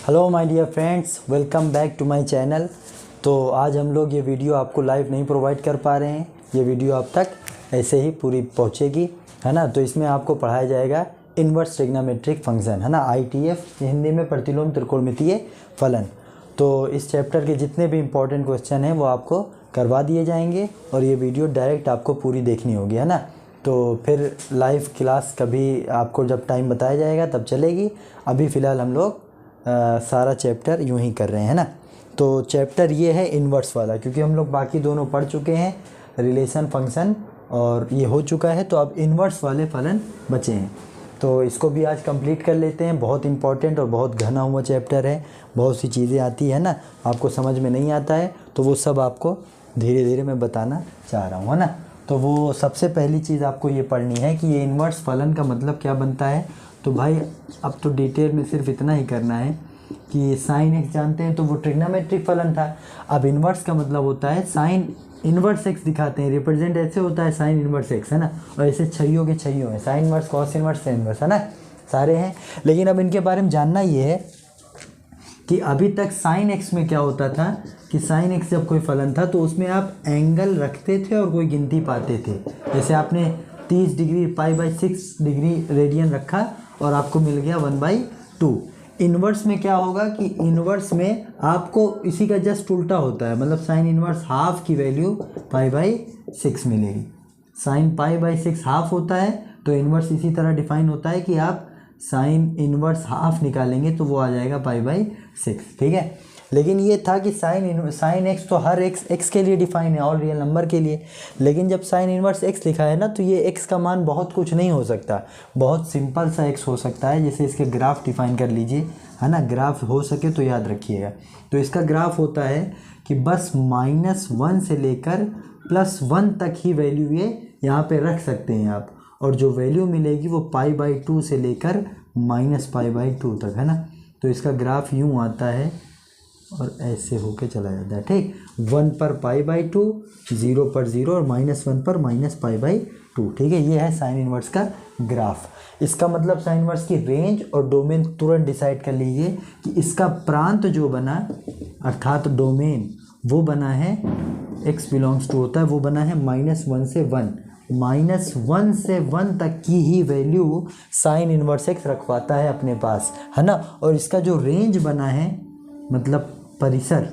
Hello my dear friends, welcome back to my channel. तो आज हम लोग ये वीडियो आपको लाइव नहीं प्रोवाइड कर पा रहे हैं। ये वीडियो आप तक ऐसे ही पूरी पहुंचेगी, है ना। तो इसमें आपको पढ़ाया जाएगा इन्वर्स ट्रिग्नोमेट्रिक फंक्शन, है ना, ITF, हिंदी में प्रतिलोम त्रिकोणमितीय फलन। तो इस चैप्टर के जितने भी इम्पोर्टेंट क्वेश्चन हैं वो आपको करवा दिए जाएंगे और ये वीडियो डायरेक्ट आपको पूरी देखनी होगी, है ना। तो फिर लाइव क्लास कभी आपको जब टाइम बताया जाएगा तब चलेगी। अभी फ़िलहाल हम लोग सारा चैप्टर यूं ही कर रहे हैं ना। तो चैप्टर ये है इन्वर्स वाला, क्योंकि हम लोग बाकी दोनों पढ़ चुके हैं, रिलेशन फंक्शन और ये हो चुका है, तो अब इन्वर्स वाले फलन बचे हैं। तो इसको भी आज कंप्लीट कर लेते हैं। बहुत इंपॉर्टेंट और बहुत घना हुआ चैप्टर है, बहुत सी चीज़ें आती है ना, आपको समझ में नहीं आता है तो वो सब आपको धीरे धीरे मैं बताना चाह रहा हूँ, है ना। तो वो सबसे पहली चीज़ आपको ये पढ़नी है कि ये इन्वर्स फलन का मतलब क्या बनता है। तो भाई अब तो डिटेल में सिर्फ इतना ही करना है कि साइन एक्स जानते हैं तो वो ट्रिग्नोमेट्रिक फलन था। अब इन्वर्स का मतलब होता है साइन इन्वर्स एक्स दिखाते हैं, रिप्रेजेंट ऐसे होता है साइन इन्वर्स एक्स, है ना। और ऐसे छइयों के छइयों हैं, sign inverse, cos inverse, tan inverse, है ना, सारे हैं। लेकिन अब इनके बारे में जानना ये है कि अभी तक साइन एक्स में क्या होता था कि साइन एक्स जब कोई फलन था तो उसमें आप एंगल रखते थे और कोई गिनती पाते थे। जैसे आपने 30 डिग्री पाई/6 डिग्री रेडियन रखा और आपको मिल गया 1/2। इन्वर्स में क्या होगा कि इन्वर्स में आपको इसी का जस्ट उल्टा होता है, मतलब साइन इन्वर्स हाफ की वैल्यू पाई/6 मिलेगी। साइन पाई/6 हाफ होता है, तो इन्वर्स इसी तरह डिफाइन होता है कि आप साइन इन्वर्स हाफ निकालेंगे तो वो आ जाएगा पाई/6, ठीक है। लेकिन ये था कि साइन एक्स तो हर एक्स के लिए डिफाइन है, ऑल रियल नंबर के लिए। लेकिन जब साइन इन्वर्स एक्स लिखा है ना, तो ये एक्स का मान बहुत कुछ नहीं हो सकता, बहुत सिंपल सा एक्स हो सकता है। जैसे इसके ग्राफ डिफाइन कर लीजिए, है ना, ग्राफ हो सके तो याद रखिएगा। तो इसका ग्राफ होता है कि बस -1 से लेकर +1 तक ही वैल्यू ये यहाँ पे रख सकते हैं आप, और जो वैल्यू मिलेगी वो पाई/2 से लेकर -पाई/2 तक, है ना। तो इसका ग्राफ यूँ आता है और ऐसे होके चला जाता है, ठीक। 1 पर पाई/2, 0 पर 0 और -1 पर -पाई/2, ठीक है। ये है साइन इन्वर्स का ग्राफ। इसका मतलब साइन इन्वर्स की रेंज और डोमेन तुरंत डिसाइड कर लीजिए कि इसका प्रांत जो बना, अर्थात डोमेन वो बना है, x बिलोंग्स टू होता है, वो बना है -1 से 1। -1 से 1 तक की ही वैल्यू साइन इन्वर्स एक्स रखवाता है अपने पास, है ना। और इसका जो रेंज बना है, मतलब परिसर,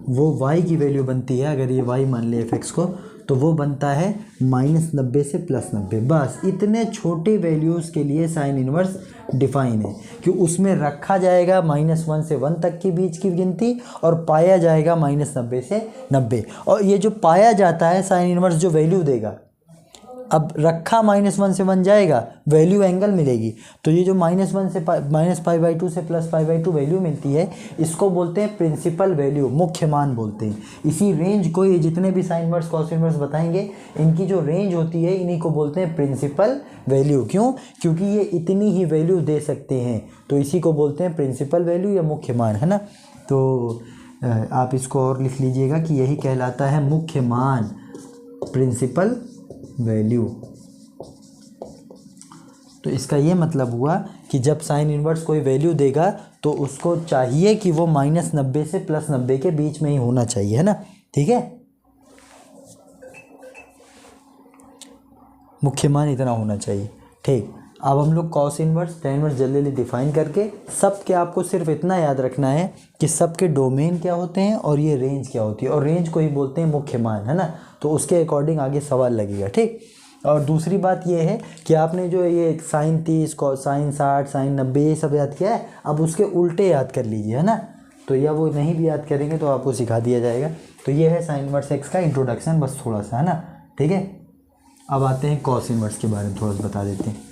वो y की वैल्यू बनती है, अगर ये y मान ले fx को, तो वो बनता है -90 से +90। बस इतने छोटे वैल्यूज़ के लिए साइन इन्वर्स डिफाइन है कि उसमें रखा जाएगा -1 से 1 तक के बीच की गिनती और पाया जाएगा -90 से 90। और ये जो पाया जाता है साइन इन्वर्स जो वैल्यू देगा, अब रखा -1 से 1 जाएगा, वैल्यू एंगल मिलेगी, तो ये जो -1 से -पाई/2 से +पाई/2 वैल्यू मिलती है, इसको बोलते हैं प्रिंसिपल वैल्यू, मुख्य मान बोलते हैं। इसी रेंज को ये जितने भी साइन इन्वर्स कॉस इन्वर्स बताएंगे, इनकी जो रेंज होती है इन्हीं को बोलते हैं प्रिंसिपल वैल्यू। क्यों? क्योंकि ये इतनी ही वैल्यू दे सकते हैं, तो इसी को बोलते हैं प्रिंसिपल वैल्यू या मुख्य मान, है ना। तो आप इसको और लिख लीजिएगा कि यही कहलाता है मुख्य मान, प्रिंसिपल वैल्यू। तो इसका ये मतलब हुआ कि जब साइन इन्वर्स कोई वैल्यू देगा तो उसको चाहिए कि वो -90 से +90 के बीच में ही होना चाहिए, है ना, ठीक है। मुख्य मान इतना होना चाहिए, ठीक। अब हम लोग कॉस इन्वर्स, टेन इन्वर्स जल्दी जल्दी डिफाइन करके, सब के आपको सिर्फ इतना याद रखना है कि सब के डोमेन क्या होते हैं और ये रेंज क्या होती है, और रेंज को ही बोलते हैं मुख्य मान, है ना। तो उसके अकॉर्डिंग आगे सवाल लगेगा, ठीक। और दूसरी बात ये है कि आपने जो ये साइन 30, साइन 60, साइन 90 ये सब याद किया है, अब उसके उल्टे याद कर लीजिए, है ना। तो या वो नहीं भी याद करेंगे तो आपको सिखा दिया जाएगा। तो ये है साइन इन्वर्स एक्स का इंट्रोडक्शन, बस थोड़ा सा, है ना, ठीक है। अब आते हैं कॉस इन्वर्स के बारे में, थोड़ा सा बता देते हैं।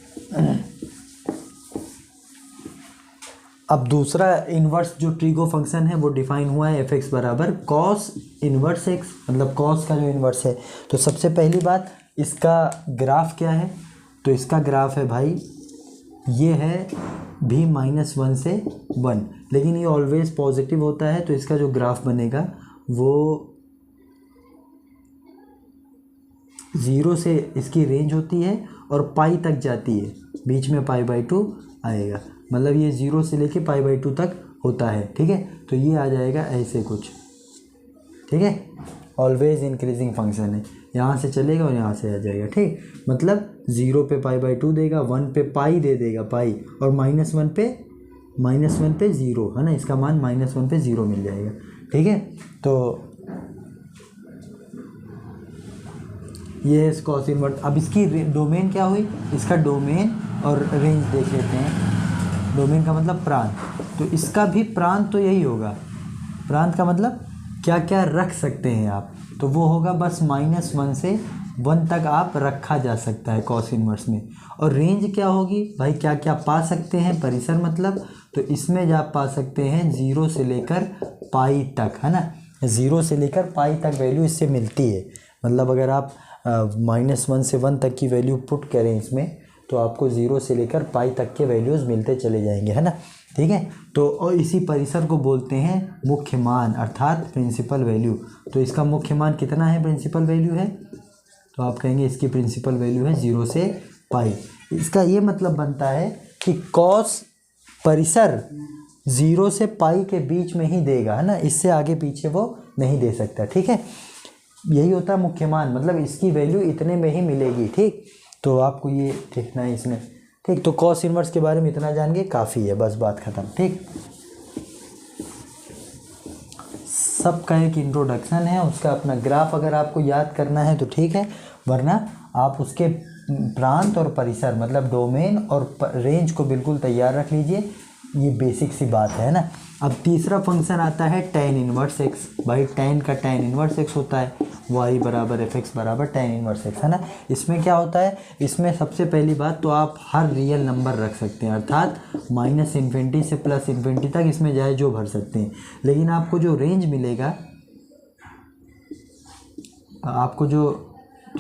अब दूसरा इन्वर्स जो ट्रिगो फंक्शन है वो डिफाइन हुआ है fx बराबर कॉस इन्वर्स एक्स, मतलब कॉस का जो इन्वर्स है। तो सबसे पहली बात, इसका ग्राफ क्या है। तो इसका ग्राफ है भाई, ये है भी -1 से 1, लेकिन ये ऑलवेज पॉजिटिव होता है, तो इसका जो ग्राफ बनेगा वो 0 से इसकी रेंज होती है और पाई तक जाती है, बीच में पाई/2 आएगा, मतलब ये 0 से लेके π/2 तक होता है, ठीक है। तो ये आ जाएगा ऐसे कुछ, ठीक है। ऑलवेज इंक्रीजिंग फंक्शन है, यहाँ से चलेगा और यहाँ से आ जाएगा, ठीक। मतलब 0 पे π/2 देगा, 1 पे पाई दे देगा पाई, और -1 पे 0 है ना, इसका मान -1 पे 0 मिल जाएगा, ठीक है। तो ये है कॉस इनवर्स। अब इसकी डोमेन क्या हुई, इसका डोमेन और रेंज देख लेते हैं। डोमेन का मतलब प्रांत, तो इसका भी प्रांत तो यही होगा। प्रांत का मतलब क्या क्या रख सकते हैं आप, तो वो होगा बस -1 से 1 तक आप रखा जा सकता है कॉस इनवर्स में। और रेंज क्या होगी भाई, क्या क्या पा सकते हैं, परिसर मतलब, तो इसमें आप पा सकते हैं 0 से लेकर पाई तक, है ना। 0 से लेकर पाई तक वैल्यू इससे मिलती है। मतलब अगर आप -1 से 1 तक की वैल्यू पुट करें इसमें, तो आपको 0 से लेकर पाई तक के वैल्यूज़ मिलते चले जाएंगे, है ना, ठीक है। तो और इसी परिसर को बोलते हैं मुख्य मान, अर्थात प्रिंसिपल वैल्यू। तो इसका मुख्य मान कितना है, प्रिंसिपल वैल्यू है, तो आप कहेंगे इसकी प्रिंसिपल वैल्यू है 0 से पाई। इसका ये मतलब बनता है कि कॉस परिसर 0 से पाई के बीच में ही देगा, है ना, इससे आगे पीछे वो नहीं दे सकता, ठीक है। यही होता है मुख्य मान, मतलब इसकी वैल्यू इतने में ही मिलेगी, ठीक। तो आपको ये देखना है इसमें, ठीक। तो कॉस इनवर्स के बारे में इतना जान के काफ़ी है, बस बात ख़त्म, ठीक। सबका एक इंट्रोडक्शन है, उसका अपना ग्राफ अगर आपको याद करना है तो ठीक है, वरना आप उसके प्रांत और परिसर मतलब डोमेन और रेंज को बिल्कुल तैयार रख लीजिए, ये बेसिक सी बात है ना। अब तीसरा फंक्शन आता है tan इनवर्स x। भाई tan का tan इनवर्स x होता है, y बराबर fx बराबर tan इनवर्स x, है ना। इसमें क्या होता है, इसमें सबसे पहली बात तो आप हर रियल नंबर रख सकते हैं, अर्थात -∞ से +∞ तक इसमें जाए जो भर सकते हैं। लेकिन आपको जो रेंज मिलेगा, आपको जो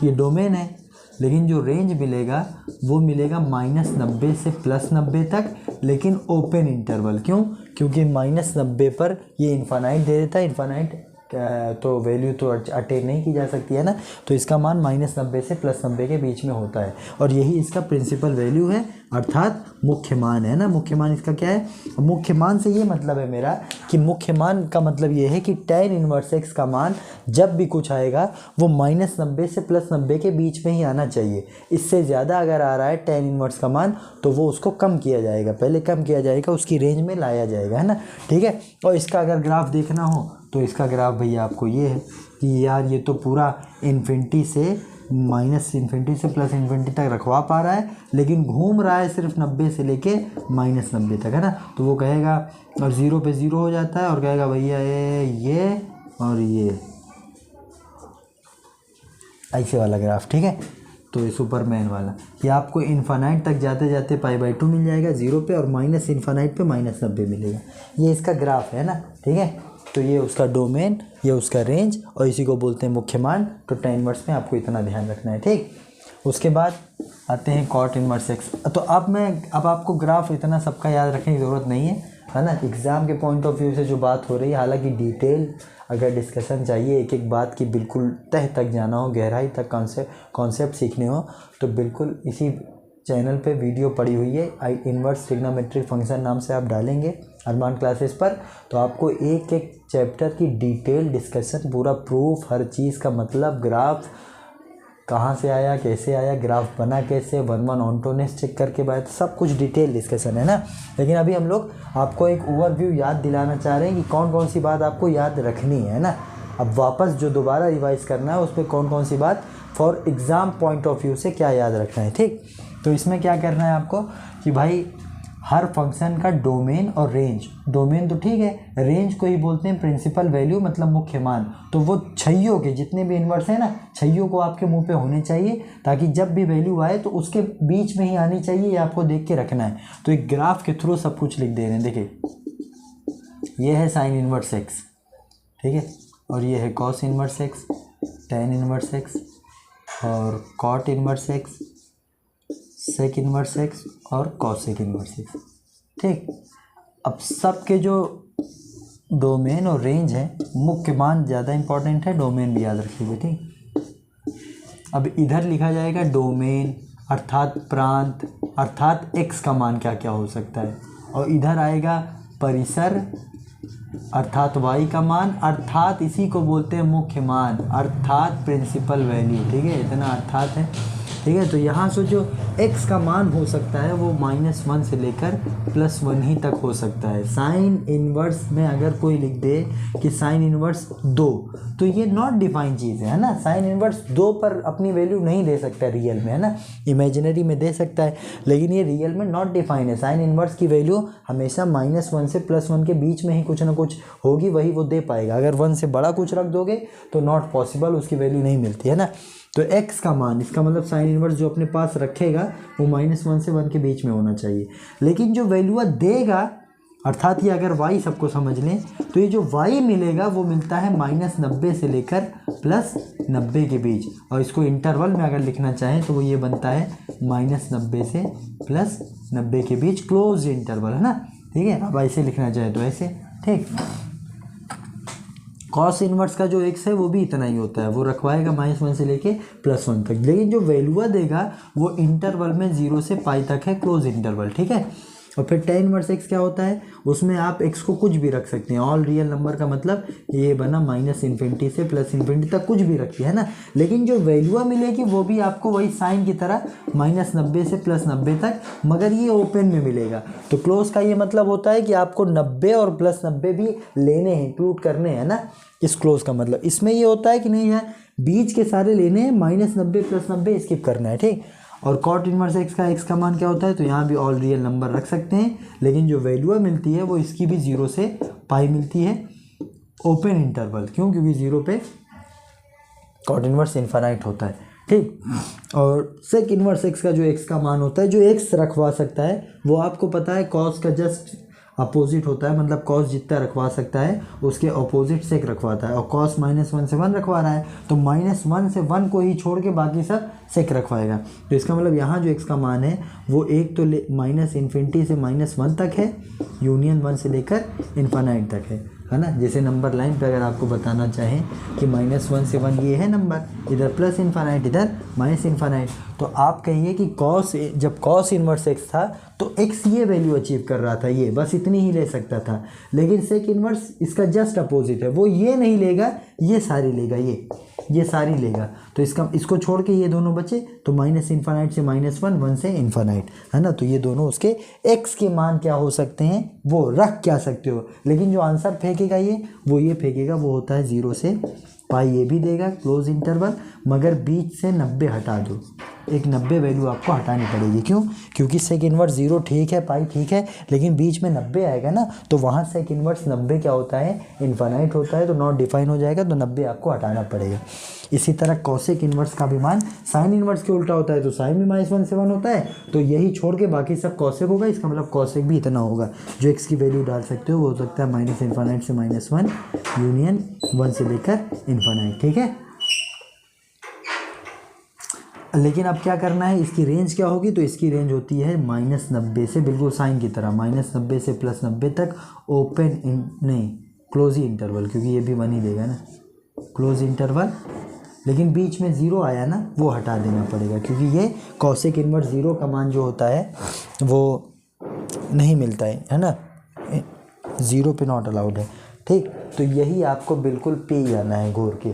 ये डोमेन है, लेकिन जो रेंज मिलेगा वो मिलेगा -90 से +90 तक, लेकिन ओपन इंटरवल। क्यों, क्योंकि -90 पर ये इन्फानाइट दे देता है, इन्फानाइट तो वैल्यू तो अटेन नहीं की जा सकती है ना, तो इसका मान -90 से +90 के बीच में होता है, और यही इसका प्रिंसिपल वैल्यू है, अर्थात मुख्य मान है ना। मुख्य मान इसका क्या है, मुख्य मान से ये मतलब है मेरा कि मुख्य मान का मतलब ये है कि tan इनवर्स x का मान जब भी कुछ आएगा वो -90 से +90 के बीच में ही आना चाहिए। इससे ज़्यादा अगर आ रहा है tan इनवर्स का मान, तो वो उसको कम किया जाएगा, पहले कम किया जाएगा, उसकी रेंज में लाया जाएगा, है ना, ठीक है। और इसका अगर ग्राफ देखना हो तो इसका ग्राफ भैया आपको ये है कि यार ये तो पूरा इन्फिनिटी से -∞ से +∞ तक रखवा पा रहा है, लेकिन घूम रहा है सिर्फ 90 से लेके -90 तक, है ना। तो वो कहेगा, और 0 पे 0 हो जाता है, और कहेगा भैया ये और ये ऐसे वाला ग्राफ, ठीक है। तो ये सुपरमैन वाला, ये आपको इन्फानाइट तक जाते जाते π/2 मिल जाएगा 0 पे, और -∞ पे -90 मिलेगा। ये इसका ग्राफ है ना, ठीक है। तो ये उसका डोमेन, ये उसका रेंज, और इसी को बोलते हैं मुख्य मान। तो tan इनवर्स में आपको इतना ध्यान रखना है, ठीक। उसके बाद आते हैं cot इनवर्स x। तो अब आपको ग्राफ इतना सबका याद रखने की ज़रूरत नहीं है ना। एग्ज़ाम के पॉइंट ऑफ व्यू से जो बात हो रही है, हालांकि डिटेल अगर डिस्कशन चाहिए, एक एक बात की बिल्कुल तह तक जाना हो, गहराई तक कॉन्सेप्ट सीखने हो, तो बिल्कुल इसी चैनल पे वीडियो पड़ी हुई है, इनवर्स ट्रिग्नोमेट्रिक फंक्शन नाम से आप डालेंगे अरमान क्लासेस पर, तो आपको एक एक चैप्टर की डिटेल डिस्कशन, पूरा प्रूफ, हर चीज़ का मतलब, ग्राफ कहाँ से आया, कैसे आया, ग्राफ बना कैसे, 1 ऑन्टोनेस चेक करके बाद सब कुछ डिटेल डिस्कशन है ना। लेकिन अभी हम लोग आपको एक ओवरव्यू याद दिलाना चाह रहे हैं कि कौन कौन सी बात आपको याद रखनी है ना। अब वापस जो दोबारा रिवाइज करना है उस पर कौन कौन सी बात for exam point of view से क्या याद रखना है, ठीक। तो इसमें क्या करना है आपको कि भाई हर फंक्शन का डोमेन और रेंज, डोमेन तो ठीक है, रेंज को ही बोलते हैं प्रिंसिपल वैल्यू मतलब मुख्य मान। तो वो छैयों के जितने भी इन्वर्स है ना, छैयों को आपके मुंह पे होने चाहिए, ताकि जब भी वैल्यू आए तो उसके बीच में ही आनी चाहिए, ये आपको देख के रखना है। तो एक ग्राफ के थ्रू सब कुछ लिख दे रहे हैं, देखिए ये है साइन इनवर्स एक्स, ठीक है, और ये है cos inverse x, tan inverse x, और cot inverse x, sec inverse x, और कॉसेक इनवर्स एक्स, ठीक। अब सबके जो डोमेन और रेंज है, मुख्य मान ज़्यादा इंपॉर्टेंट है, डोमेन भी याद रखिएगा, ठीक। अब इधर लिखा जाएगा डोमेन अर्थात प्रांत, अर्थात x का मान क्या क्या हो सकता है, और इधर आएगा परिसर अर्थात y का मान, अर्थात इसी को बोलते हैं मुख्य मान, अर्थात प्रिंसिपल वैल्यू। ठीक है, इतना अर्थात है। ठीक है, तो यहाँ से जो x का मान हो सकता है वो -1 से लेकर +1 ही तक हो सकता है। साइन इनवर्स में अगर कोई लिख दे कि साइन इनवर्स 2, तो ये नॉट डिफाइन चीज़ है ना। साइन इनवर्स 2 पर अपनी वैल्यू नहीं दे सकता रियल में, है ना, इमेजिनरी में दे सकता है, लेकिन ये रियल में नॉट डिफाइन है। साइन इनवर्स की वैल्यू हमेशा -1 से +1 के बीच में ही कुछ ना कुछ होगी, वही वो दे पाएगा। अगर 1 से बड़ा कुछ रख दोगे तो नॉट पॉसिबल, उसकी वैल्यू नहीं मिलती, है ना। तो x का मान, इसका मतलब साइन इनवर्स जो अपने पास रखेगा वो -1 से 1 के बीच में होना चाहिए। लेकिन जो वैल्यू देगा, अर्थात ये अगर y सबको समझ लें, तो ये जो y मिलेगा वो मिलता है -90 से लेकर +90 के बीच, और इसको इंटरवल में अगर लिखना चाहें तो वो ये बनता है -90 से +90 के बीच क्लोज इंटरवल, है ना। ठीक है, अब ऐसे लिखना चाहे तो ऐसे। ठीक, कॉस इनवर्स का जो x है वो भी इतना ही होता है, वो रखवाएगा -1 से लेके +1 तक, लेकिन जो वैल्यू देगा वो इंटरवल में 0 से पाई तक है, क्लोज इंटरवल। ठीक है, और फिर tan इनवर्स x क्या होता है, उसमें आप x को कुछ भी रख सकते हैं। ऑल रियल नंबर का मतलब ये बना -∞ से +∞ तक कुछ भी रखिए, है ना। लेकिन जो वैल्यू मिलेगी वो भी आपको वही साइन की तरह -90 से +90 तक, मगर ये ओपन में मिलेगा। तो क्लोज का ये मतलब होता है कि आपको 90 और +90 भी लेने हैं, इंक्लूड करने हैं ना। इस क्लोज का मतलब इसमें ये होता है कि नहीं है, बीच के सारे लेने हैं, -90 +90 स्किप करना है। ठीक, और कॉट इनवर्स x का मान क्या होता है, तो यहाँ भी ऑल रियल नंबर रख सकते हैं, लेकिन जो वैल्यू मिलती है वो इसकी भी 0 से पाई मिलती है, ओपन इंटरवल। क्यों? क्योंकि 0 पे कॉट इनवर्स इनफाइनाइट होता है। ठीक, और सेक इनवर्स x का जो x का मान होता है, जो x रखवा सकता है वो आपको पता है कॉस का जस्ट अपोजिट होता है, मतलब कॉस जितना रखवा सकता है उसके अपोजिट सेक रखवाता है, और कॉस -1 से 1 रखवा रहा है तो -1 से 1 को ही छोड़ के बाकी सब सेक रखवाएगा। तो इसका मतलब यहाँ जो x का मान है वो एक तो -∞ से -1 तक है, यूनियन 1 से लेकर इन्फानाइट तक है ना। जैसे नंबर लाइन पे अगर आपको बताना चाहें कि -1 से 1 ये है नंबर, इधर प्लस इन्फानाइट, इधर माइनस इन्फानाइट, तो आप कहिए कि जब कॉस इनवर्स x था तो x ये वैल्यू अचीव कर रहा था, ये बस इतनी ही ले सकता था। लेकिन सेक इनवर्स इसका जस्ट अपोजिट है, वो ये नहीं लेगा, ये सारी लेगा, ये सारी लेगा। तो इसको छोड़ के ये दोनों बचे, तो -∞ से -1, 1 से इन्फानाइट, है ना। तो ये दोनों उसके x के मान क्या हो सकते हैं, वो रख क्या सकते हो। लेकिन जो आंसर फेंकेगा ये फेंकेगा, वो होता है 0 से पाई, ये भी देगा क्लोज इंटरवल, मगर बीच से 90 हटा दो, एक 90 वैल्यू आपको हटानी पड़ेगी। क्यों? क्योंकि सेक इनवर्स 0 ठीक है, पाई ठीक है, लेकिन बीच में 90 आएगा ना, तो वहाँ सेक इनवर्स 90 क्या होता है, इन्फानाइट होता है, तो नॉट डिफाइन हो जाएगा, तो 90 आपको हटाना पड़ेगा। इसी तरह कॉसेक इनवर्स का भी मान साइन इनवर्स के उल्टा होता है, तो साइन भी -1 से 1 होता है, तो यही छोड़ के बाकी सब कॉसेक होगा। इसका मतलब कॉसेक भी इतना होगा। जो x की वैल्यू डाल सकते हो वो हो सकता है -∞ से -1 यूनियन 1 से लेकर इन्फानाइट। ठीक है, लेकिन अब क्या करना है, इसकी रेंज क्या होगी, तो इसकी रेंज होती है -90 से, बिल्कुल साइन की तरह, -90 से +90 तक क्लोज ही इंटरवल, क्योंकि ये भी 1 ही देगा ना, क्लोज इंटरवल। लेकिन बीच में 0 आया ना, वो हटा देना पड़ेगा, क्योंकि ये कॉसेक इनवर्स 0 का मान जो होता है वो नहीं मिलता है ना, 0 पे नॉट अलाउड है। ठीक, तो यही आपको बिल्कुल पे जाना है घोर के।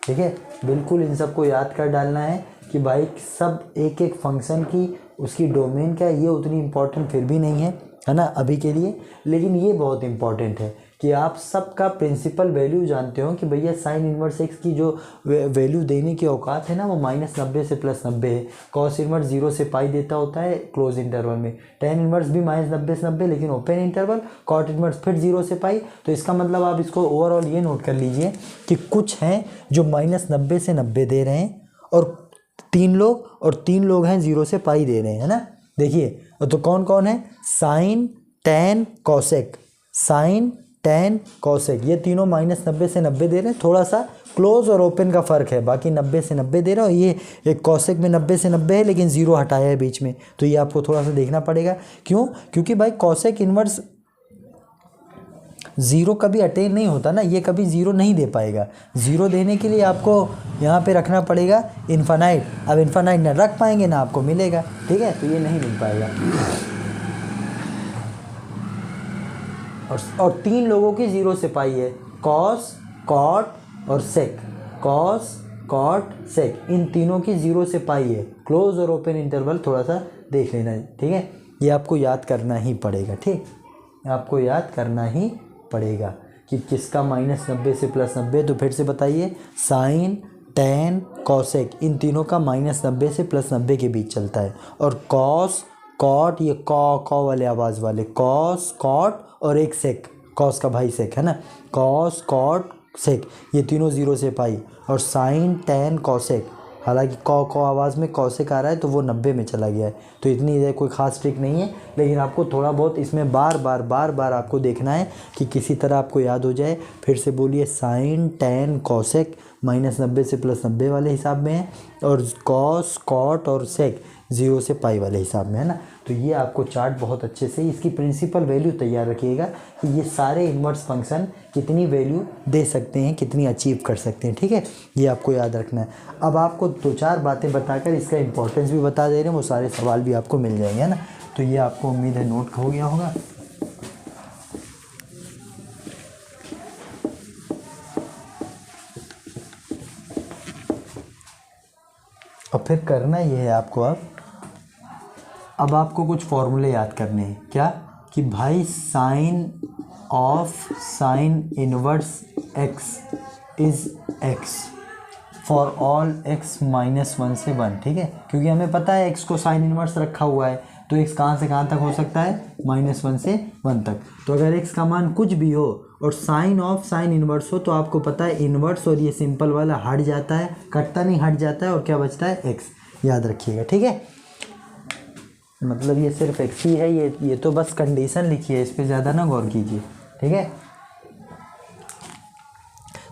ठीक है, बिल्कुल इन सबको याद कर डालना है कि भाई सब एक एक फंक्शन की उसकी डोमेन क्या है, ये उतनी इम्पोर्टेंट फिर भी नहीं है ना अभी के लिए, लेकिन ये बहुत इम्पोर्टेंट है कि आप सबका प्रिंसिपल वैल्यू जानते हो कि भैया साइन इनवर्स x की जो वैल्यू देने की औकात है ना वो -90 से +90 है। कॉस इनवर्स 0 से पाई देता होता है क्लोज इंटरवल में, tan इनवर्स भी -90 से 90 लेकिन ओपन इंटरवल, कॉट इनवर्स फिर 0 से पाई। तो इसका मतलब आप इसको ओवरऑल ये नोट कर लीजिए कि कुछ हैं जो -90 से 90 दे रहे हैं, और 3 लोग हैं 0 से पाई दे रहे हैं, है ना। देखिए तो कौन कौन है, sine, tan, cosec, sine, tan, cosec, ये तीनों -90 से 90 दे रहे हैं। थोड़ा सा क्लोज और ओपन का फ़र्क है, बाकी 90 से 90 दे रहे हो। ये एक कॉसेक में 90 से 90 है, लेकिन 0 हटाया है बीच में, तो ये आपको थोड़ा सा देखना पड़ेगा। क्यों? क्योंकि भाई कॉसेक इनवर्स ज़ीरो कभी अटेन नहीं होता ना, ये कभी ज़ीरो नहीं दे पाएगा। ज़ीरो देने के लिए आपको यहाँ पे रखना पड़ेगा इन्फानाइट। अब इन्फानाइट ना रख पाएंगे ना आपको मिलेगा, ठीक है, तो ये नहीं मिल पाएगा। और 3 लोगों की 0 से पाई है, कॉस, कॉट और सेक। कॉस, कॉट, सेक, इन तीनों की 0 से पाई है। क्लोज और ओपन इंटरवल थोड़ा सा देख लेना है, ठीक है। ये आपको याद करना ही पड़ेगा, ठीक, आपको याद करना ही पड़ेगा कि किसका -90 से +90। तो फिर से बताइए, साइन, टेन, कॉसेक, इन तीनों का -90 से +90 के बीच चलता है। और कॉस, कॉट, ये कॉ वाले आवाज़ वाले, कॉस, कॉट और एक सेक, कॉस का भाई सेक है ना, कॉस, कॉट, सेक, ये तीनों 0 से पाई। और साइन, टेन, कॉसेक, हालांकि कॉ आवाज़ में कॉसेक आ रहा है तो वो 90 में चला गया है। तो इतनी कोई ख़ास ट्रिक नहीं है, लेकिन आपको थोड़ा बहुत इसमें बार बार आपको देखना है कि किसी तरह आपको याद हो जाए। फिर से बोलिए, साइन, टेन, कॉसेक -90 से +90 वाले हिसाब में है, और कॉस, कॉट और सेक 0 से पाई वाले हिसाब में है ना। तो ये आपको चार्ट बहुत अच्छे से इसकी प्रिंसिपल वैल्यू तैयार रखिएगा कि ये सारे इन्वर्स फंक्शन कितनी वैल्यू दे सकते हैं, कितनी अचीव कर सकते हैं, ठीक है, ये आपको याद रखना है। अब आपको 2-4 बातें बताकर इसका इंपॉर्टेंस भी बता दे रहे हैं, वो सारे सवाल भी आपको मिल जाएंगे, है ना। तो ये आपको उम्मीद है नोट हो गया होगा। और फिर करना ये है आपको, अब आपको कुछ फॉर्मूले याद करने हैं। क्या कि भाई sine of sine inverse x is x for all x -1 से 1, ठीक है, क्योंकि हमें पता है x को साइन इनवर्स रखा हुआ है, तो x कहाँ से कहाँ तक हो सकता है, -1 से 1 तक। तो अगर x का मान कुछ भी हो और साइन ऑफ साइन इनवर्स हो, तो आपको पता है इनवर्स और ये सिंपल वाला हट जाता है, कटता नहीं, हट जाता है, और क्या बचता है, x, याद रखिएगा, ठीक है। मतलब ये सिर्फ x ही है, ये तो बस कंडीशन लिखी है, इस पर ज़्यादा ना गौर कीजिए, ठीक है।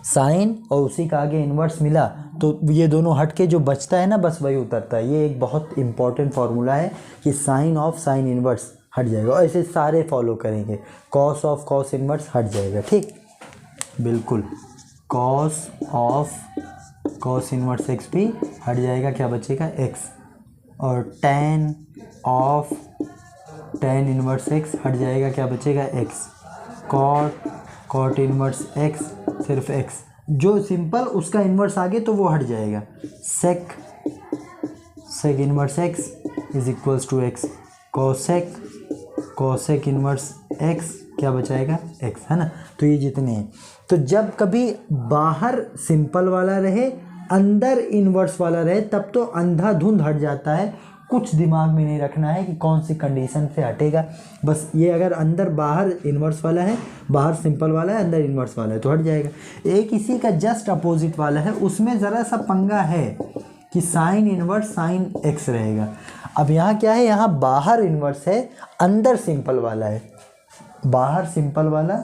साइन और उसी का आगे इन्वर्स मिला तो ये दोनों हट के जो बचता है ना, बस वही उतरता है। ये एक बहुत इंपॉर्टेंट फार्मूला है कि साइन ऑफ साइन इन्वर्स हट जाएगा, और ऐसे सारे फॉलो करेंगे। कॉस ऑफ कॉस इन्वर्स हट जाएगा, ठीक, बिल्कुल। Cos of cos inverse x भी हट जाएगा, क्या बचेगा, x। और tan of tan inverse x हट जाएगा, क्या बचेगा, x। Cot cot inverse x सिर्फ x, जो सिंपल उसका इन्वर्स आगे तो वो हट जाएगा। Sec sec inverse x is equals to x। Cosec cosec inverse x क्या बचाएगा, x, है ना। तो ये जितने हैं, तो जब कभी बाहर सिंपल वाला रहे, अंदर इन्वर्स वाला रहे, तब तो अंधाधुंध हट जाता है। कुछ दिमाग में नहीं रखना है कि कौन सी कंडीशन से हटेगा, बस ये अगर अंदर बाहर इन्वर्स वाला है, बाहर सिंपल वाला है, अंदर इन्वर्स वाला है, तो हट जाएगा। एक इसी का जस्ट अपोजिट वाला है, उसमें ज़रा सा पंगा है कि साइन इन्वर्स साइन x रहेगा। अब यहाँ क्या है, यहाँ बाहर इन्वर्स है, अंदर सिंपल वाला है, बाहर सिंपल वाला,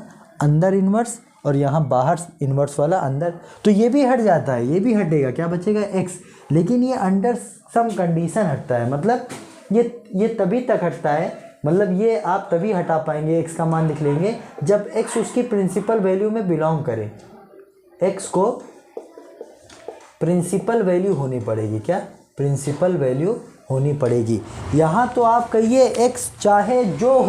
अंदर इन्वर्स, और यहाँ बाहर इन्वर्स वाला, अंदर, तो ये भी हट जाता है, ये भी हटेगा, क्या बचेगा, x। लेकिन ये अंडर सम कंडीशन हटता है, मतलब ये तभी तक हटता है, मतलब ये आप तभी हटा पाएंगे, x का मान लिख लेंगे जब x उसकी प्रिंसिपल वैल्यू में बिलोंग करे। x को प्रिंसिपल वैल्यू होनी पड़ेगी, क्या, प्रिंसिपल वैल्यू होनी पड़ेगी। यहाँ तो आप कहिए x चाहे जो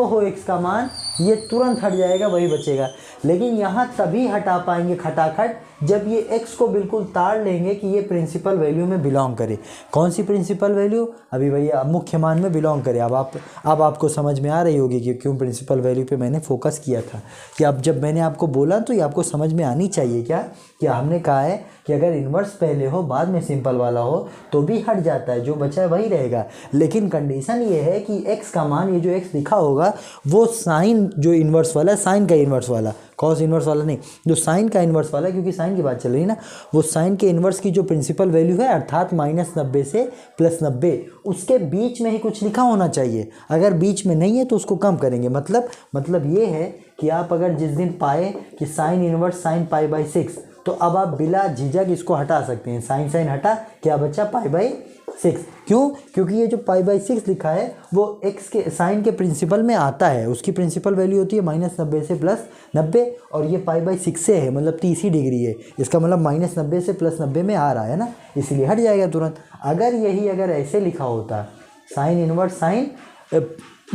हो x का मान, ये तुरंत हट जाएगा, वही बचेगा। लेकिन यहाँ तभी हटा पाएंगे खटाखट जब ये x को बिल्कुल ताड़ लेंगे कि ये प्रिंसिपल वैल्यू में बिलोंग करे। कौन सी प्रिंसिपल वैल्यू, अभी भैया मुख्य मान में बिलोंग करे। अब आपको समझ में आ रही होगी कि क्यों प्रिंसिपल वैल्यू पे मैंने फोकस किया था, कि अब जब मैंने आपको बोला तो ये आपको समझ में आनी चाहिए। क्या हमने कहा है कि अगर इन्वर्स पहले हो बाद में सिंपल वाला हो तो भी हट जाता है, जो बचा है वही रहेगा। लेकिन कंडीशन ये है कि x का मान, ये जो x लिखा होगा वो साइन जो इन्वर्स वाला है, साइन का इन्वर्स वाला, कॉस इन्वर्स वाला नहीं, जो साइन का इन्वर्स वाला है, क्योंकि साइन की बात चल रही है ना, वो साइन के इन्वर्स की जो प्रिंसिपल वैल्यू है, अर्थात -90 से +90, उसके बीच में ही कुछ लिखा होना चाहिए। अगर बीच में नहीं है तो उसको कम करेंगे। मतलब ये है कि आप अगर जिस दिन पाए कि साइन इन्वर्स साइन पाई/6 तो अब आप बिला झिझक इसको हटा सकते हैं। साइन साइन हटा, क्या बचा π/6। क्यों? क्योंकि ये जो π/6 लिखा है वो x के साइन के प्रिंसिपल में आता है, उसकी प्रिंसिपल वैल्यू होती है -90 से +90, और ये π/6 से है, मतलब 30 डिग्री है, इसका मतलब -90 से +90 में आ रहा है ना, इसलिए हट जाएगा तुरंत। अगर ऐसे लिखा होता साइन इनवर्स साइन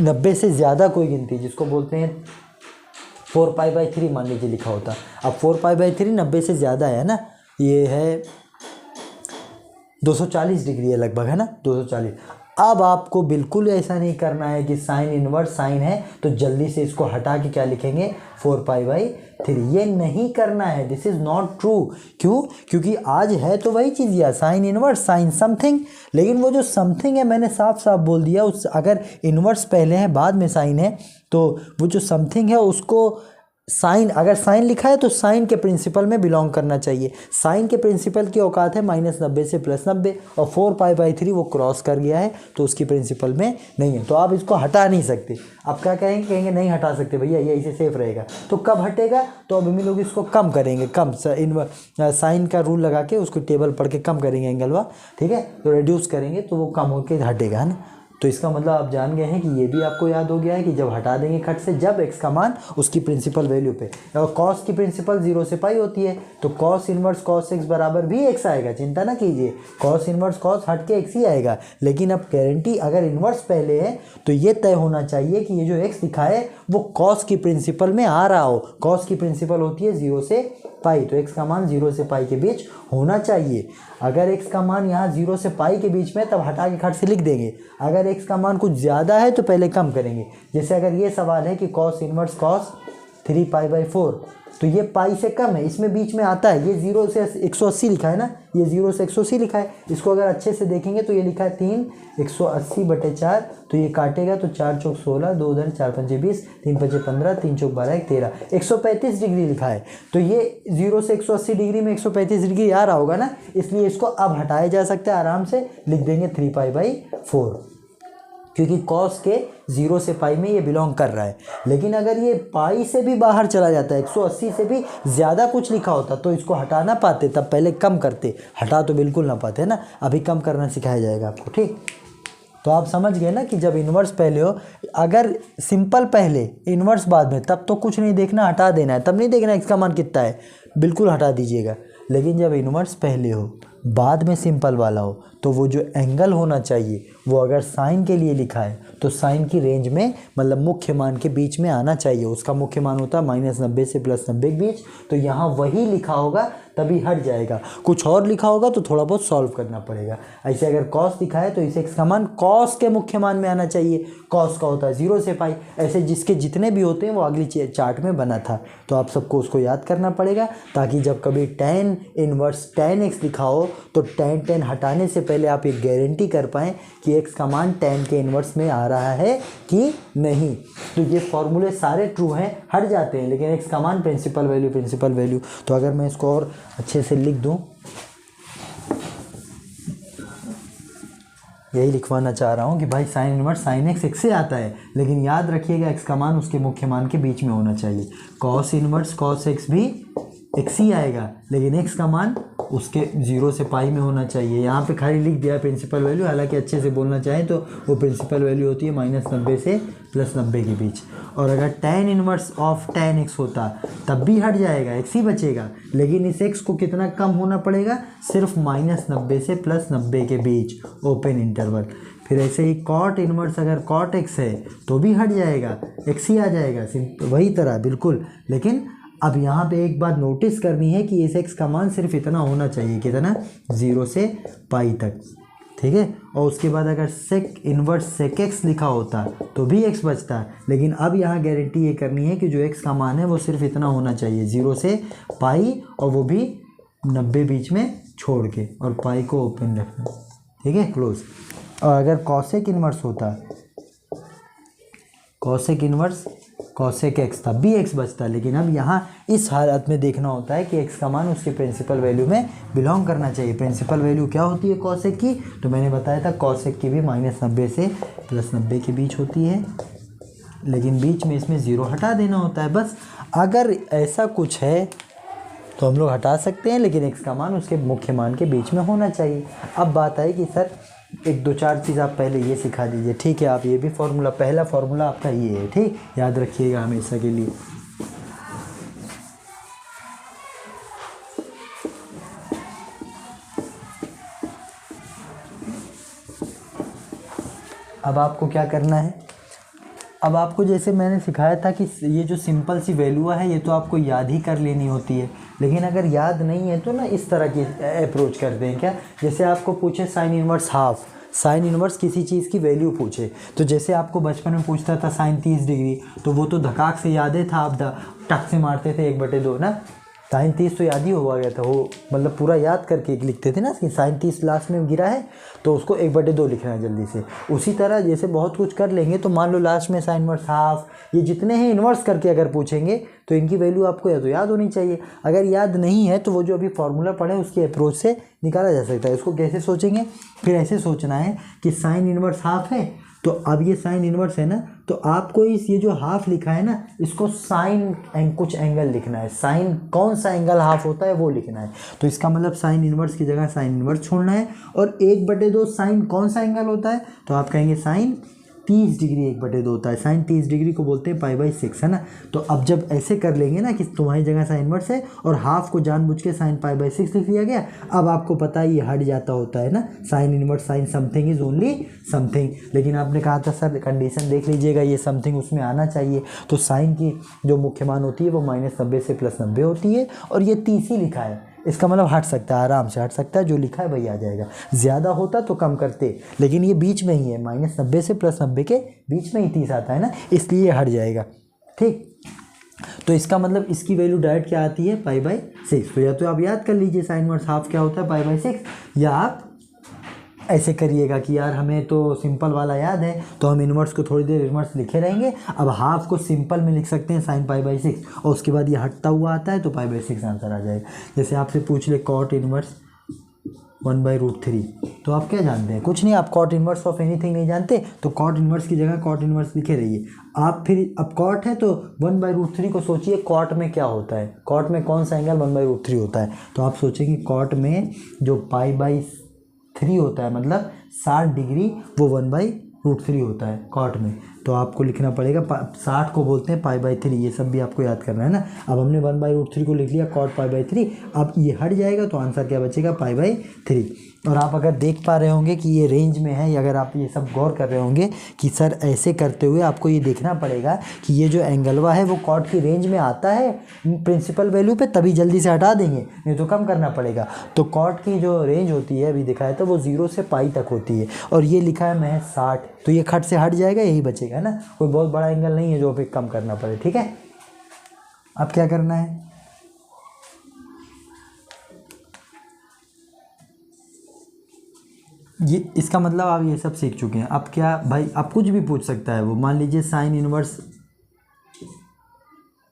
90 से ज़्यादा कोई गिनती, जिसको बोलते हैं 4π/3 मान लीजिए लिखा होता। अब 4π/3 90 से ज़्यादा है ना, ये है 240 डिग्री है लगभग, है ना, 240। अब आपको बिल्कुल ऐसा नहीं करना है कि साइन इनवर्स साइन है तो जल्दी से इसको हटा के क्या लिखेंगे 4π/3, ये नहीं करना है। This is not true. क्यों? क्योंकि आज है तो वही चीज़ या साइन इनवर्स साइन समथिंग, लेकिन वो जो समथिंग है मैंने साफ साफ बोल दिया, उस अगर इनवर्स पहले है बाद में साइन है तो वो जो समथिंग है उसको साइन, अगर साइन लिखा है तो साइन के प्रिंसिपल में बिलोंग करना चाहिए। साइन के प्रिंसिपल की औकात है -90 से +90, और 4π/3 वो क्रॉस कर गया है तो उसकी प्रिंसिपल में नहीं है, तो आप इसको हटा नहीं सकते। आप क्या कहेंगे नहीं हटा सकते भैया, ये इसे सेफ रहेगा। तो कब हटेगा? तो अब हम लोग इसको कम करेंगे, कम साइन का रूल लगा के उसको टेबल पढ़ के कम करेंगे एंगलवा, ठीक है, तो रिड्यूस करेंगे तो वो कम होकर हटेगा, है ना। तो इसका मतलब आप जान गए हैं कि ये भी आपको याद हो गया है कि जब हटा देंगे खट से, जब x का मान उसकी प्रिंसिपल वैल्यू पे, और cos की प्रिंसिपल 0 से पाई होती है, तो cos इनवर्स cos x बराबर भी x आएगा, चिंता ना कीजिए, cos इनवर्स cos हट के x ही आएगा। लेकिन अब गारंटी, अगर इनवर्स पहले है तो ये तय होना चाहिए कि ये जो x लिखा है वो cos की प्रिंसिपल में आ रहा हो। cos की प्रिंसिपल होती है 0 से पाई, तो x का मान 0 से पाई के बीच होना चाहिए। अगर x का मान यहाँ 0 से पाई के बीच में, तब हटा के खट से लिख देंगे। अगर x का मान कुछ ज़्यादा है तो पहले कम करेंगे। जैसे अगर ये सवाल है कि cos इनवर्स cos 3π/4, तो ये पाई से कम है, इसमें बीच में आता है, ये 0 से 180 लिखा है ना, ये 0 से 180 लिखा है। इसको अगर अच्छे से देखेंगे तो ये लिखा है 3 180/4, तो ये काटेगा तो 4 चौक 16, 2 उधर 4 पंजे 20, 3 पंजे 15, 3 चौक 12, 1 13, 135 डिग्री लिखा है। तो ये 0 से 180 डिग्री में 135 डिग्री आ रहा होगा ना, इसलिए इसको अब हटाया जा सकता है, आराम से लिख देंगे 3π/4, क्योंकि cos के 0 से पाई में ये बिलोंग कर रहा है। लेकिन अगर ये पाई से भी बाहर चला जाता है, 180 से भी ज़्यादा कुछ लिखा होता तो इसको हटा ना पाते, तब पहले कम करते, हटा तो बिल्कुल ना पाते, है ना। अभी कम करना सिखाया जाएगा आपको, ठीक। तो आप समझ गए ना कि जब इन्वर्स पहले हो, अगर सिंपल पहले इन्वर्स बाद में, तब तो कुछ नहीं देखना, हटा देना है, तब नहीं देखना इसका मान कितना है, बिल्कुल हटा दीजिएगा। लेकिन जब इन्वर्स पहले हो बाद में सिंपल वाला हो, तो वो जो एंगल होना चाहिए वो अगर साइन के लिए लिखा है तो साइन की रेंज में, मतलब मुख्य मान के बीच में आना चाहिए। उसका मुख्य मान होता है -90 से +90 के बीच, तो यहाँ वही लिखा होगा तभी हट जाएगा। कुछ और लिखा होगा तो थोड़ा बहुत सॉल्व करना पड़ेगा। ऐसे अगर cos लिखा है तो इस x का मान cos के मुख्य मान में आना चाहिए। cos का होता है 0 से पाई, ऐसे जिसके जितने भी होते हैं वो अगली चार्ट में बना था, तो आप सबको उसको याद करना पड़ेगा, ताकि जब कभी tan इनवर्स tan x लिखा हो तो tan हटाने से पहले आप एक गारंटी कर पाएँ कि x का मान tan के इन्वर्स में आ रहा है कि नहीं। तो ये फॉर्मूले सारे ट्रू हैं, हट जाते हैं, लेकिन x का मान प्रिंसिपल वैल्यू। तो अगर मैं इसको और अच्छे से लिख दूं, यही लिखवाना चाह रहा हूं कि भाई साइन इनवर्स साइन x से आता है, लेकिन याद रखिएगा x का मान उसके मुख्य मान के बीच में होना चाहिए। cos इनवर्स cos x भी x ही आएगा, लेकिन x का मान उसके 0 से पाई में होना चाहिए। यहाँ पे खाली लिख दिया प्रिंसिपल वैल्यू, हालांकि अच्छे से बोलना चाहें तो वो प्रिंसिपल वैल्यू होती है -90 से +90 के बीच। और अगर tan inverse of tan x होता तब भी हट जाएगा, x ही बचेगा, लेकिन इस x को कितना कम होना पड़ेगा, सिर्फ -90 से +90 के बीच, ओपन इंटरवल। फिर ऐसे ही cot इनवर्स अगर cot x है तो भी हट जाएगा, x ही आ जाएगा, वही तरह बिल्कुल। लेकिन अब यहाँ पे एक बात नोटिस करनी है कि इस x का मान सिर्फ इतना होना चाहिए, कितना, 0 से पाई तक, ठीक है। और उसके बाद अगर sec इनवर्स sec x लिखा होता तो भी x बचता, लेकिन अब यहाँ गारंटी ये करनी है कि जो x का मान है वो सिर्फ इतना होना चाहिए, 0 से पाई, और वो भी 90 बीच में छोड़ के, और पाई को ओपन रखना, ठीक है, क्लोज। और अगर cosec इनवर्स होता, cosec इनवर्स cosec x, तब भी x बचता, लेकिन अब यहाँ इस हालत में देखना होता है कि x का मान उसके प्रिंसिपल वैल्यू में बिलोंग करना चाहिए। प्रिंसिपल वैल्यू क्या होती है cosec की, तो मैंने बताया था cosec की भी -90 से +90 के बीच होती है, लेकिन बीच में इसमें 0 हटा देना होता है बस। अगर ऐसा कुछ है तो हम लोग हटा सकते हैं, लेकिन x का मान उसके मुख्य मान के बीच में होना चाहिए। अब बात आई कि सर एक दो चार चीज़ आप पहले ये सिखा दीजिए। ठीक है, आप ये भी फॉर्मूला, पहला फॉर्मूला आपका ये है, ठीक, याद रखिएगा हमेशा के लिए। अब आपको क्या करना है, अब आपको जैसे मैंने सिखाया था कि ये जो सिंपल सी वैल्यू है ये तो आपको याद ही कर लेनी होती है, लेकिन अगर याद नहीं है तो ना इस तरह की अप्रोच करते हैं क्या, जैसे आपको पूछे sine inverse half, sine inverse किसी चीज़ की वैल्यू पूछे, तो जैसे आपको बचपन में पूछता था साइन 30 डिग्री, तो वो तो धकाक से याद ही था, आप टक से मारते थे 1/2 ना, साइन 30 तो याद ही हुआ गया था, वो मतलब पूरा याद करके लिखते थे ना कि साइन 30 लास्ट में गिरा है तो उसको 1/2 लिखना है जल्दी से। उसी तरह जैसे बहुत कुछ कर लेंगे तो मान लो लास्ट में साइन इनवर्स हाफ, ये जितने हैं इन्वर्स करके अगर पूछेंगे तो इनकी वैल्यू आपको या तो याद होनी चाहिए, अगर याद नहीं है तो वो जो अभी फॉर्मूला पढ़े उसकी अप्रोच से निकाला जा सकता है। उसको कैसे सोचेंगे, फिर ऐसे सोचना है कि साइन इनवर्स हाफ है, तो अब ये साइन इनवर्स है ना, तो आपको ये जो हाफ लिखा है ना, इसको साइन कुछ एंगल लिखना है, साइन कौन सा एंगल हाफ होता है वो लिखना है। तो इसका मतलब साइन इनवर्स की जगह साइन इनवर्स छोड़ना है, और 1/2 साइन कौन सा एंगल होता है, तो आप कहेंगे साइन 30 डिग्री 1/2 होता है, साइन 30 डिग्री को बोलते हैं π/6 है ना। तो अब जब ऐसे कर लेंगे ना कि तुम्हारी जगह साइन इनवर्स है और हाफ को जानबूझ के साइन π/6 लिख लिया गया, अब आपको पता है ये हट जाता होता है ना, sine inverse sine something is only something, लेकिन आपने कहा था सर कंडीशन देख लीजिएगा ये समथिंग उसमें आना चाहिए, तो साइन की जो मुख्य मान होती है वो -90 से +90 होती है, और ये 30 ही लिखा है, इसका मतलब हट सकता है, आराम से हट सकता है, जो लिखा है वही आ जाएगा, ज़्यादा होता तो कम करते, लेकिन ये बीच में ही है, -90 से +90 के बीच में ही 30 आता है ना, इसलिए हट जाएगा, ठीक। तो इसका मतलब इसकी वैल्यू डायरेक्ट क्या आती है π/6, तो या तो आप याद कर लीजिए साइन इनवर्स हाफ क्या होता है π/6, या आप ऐसे करिएगा कि यार हमें तो सिंपल वाला याद है तो हम इनवर्स को थोड़ी देर इनवर्स लिखे रहेंगे, अब हाफ को सिंपल में लिख सकते हैं साइन π/6, और उसके बाद ये हटता हुआ आता है तो π/6 आंसर आ जाएगा। जैसे आपसे पूछ ले कॉट इनवर्स 1/√3, तो आप क्या जानते हैं, कुछ नहीं, आप कॉट इनवर्स ऑफ एनीथिंग नहीं जानते, तो कॉट इनवर्स की जगह कॉट इनवर्स लिखे रहिए आप। फिर अब कॉट है तो 1/√3 को सोचिए कॉट में क्या होता है, कॉट में कौन सा एंगल 1/√3 होता है, तो आप सोचेंगे कॉट में जो π/3 होता है मतलब 60 डिग्री, वो 1/√3 होता है कॉट में, तो आपको लिखना पड़ेगा 60 को बोलते हैं π/3, ये सब भी आपको याद करना है ना। अब हमने 1/√3 को लिख लिया कॉट π/3, अब ये हट जाएगा तो आंसर क्या बचेगा π/3। और आप अगर देख पा रहे होंगे कि ये रेंज में है, अगर आप ये सब गौर कर रहे होंगे कि सर ऐसे करते हुए आपको ये देखना पड़ेगा कि ये जो एंगलवा है वो कॉट की रेंज में आता है प्रिंसिपल वैल्यू पे, तभी जल्दी से हटा देंगे, नहीं तो कम करना पड़ेगा। तो कॉट की जो रेंज होती है अभी दिखाया था वो 0 से π तक होती है, और ये लिखा है महज 60, तो ये खट से हट जाएगा, यही बचेगा ना, कोई बहुत बड़ा एंगल नहीं है जो अभी कम करना पड़े, ठीक है। अब क्या करना है, ये इसका मतलब आप ये सब सीख चुके हैं। अब क्या भाई, आप कुछ भी पूछ सकता है वो, मान लीजिए साइन इनवर्स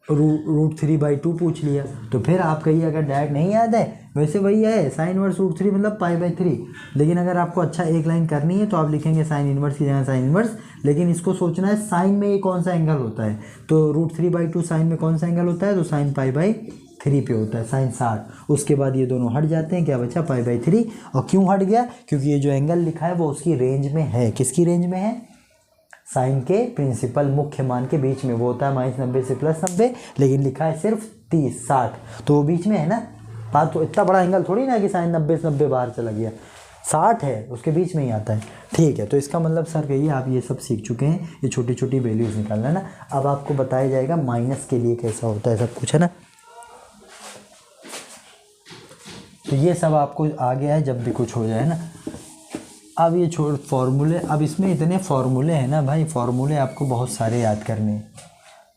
√3/2 पूछ लिया, तो फिर आप कहिए अगर डायरेक्ट नहीं याद है वैसे वही है, साइन इनवर्स √3 मतलब π/3, लेकिन अगर आपको अच्छा एक लाइन करनी है तो आप लिखेंगे साइन इनवर्स की जगह साइन इनवर्स, लेकिन इसको सोचना है साइन में ये कौन सा एंगल होता है, तो √3/2 साइन में कौन सा एंगल होता है, तो साइन π/3 पे होता है, साइन 60, उसके बाद ये दोनों हट जाते हैं, क्या बचा π/3, और क्यों हट गया, क्योंकि ये जो एंगल लिखा है वो उसकी रेंज में है, किसकी रेंज में है, साइन के प्रिंसिपल मुख्य मान के बीच में, वो होता है -90 से +90, लेकिन लिखा है सिर्फ 30 60, तो वो बीच में है ना, बात तो इतना बड़ा एंगल थोड़ी ना कि साइन 90 से 90 बाहर चला गया, 60 है उसके बीच में ही आता है, ठीक है। तो इसका मतलब सर कहिए आप ये सब सीख चुके हैं, ये छोटी छोटी वैल्यूज़ निकालना है ना। अब आपको बताया जाएगा माइनस के लिए कैसा होता है सब कुछ, है ना, तो ये सब आपको आ गया है जब भी कुछ हो जाए ना। अब ये छोड़ फॉर्मूले, अब इसमें इतने फॉर्मूले हैं ना भाई, फॉर्मूले आपको बहुत सारे याद करने हैं,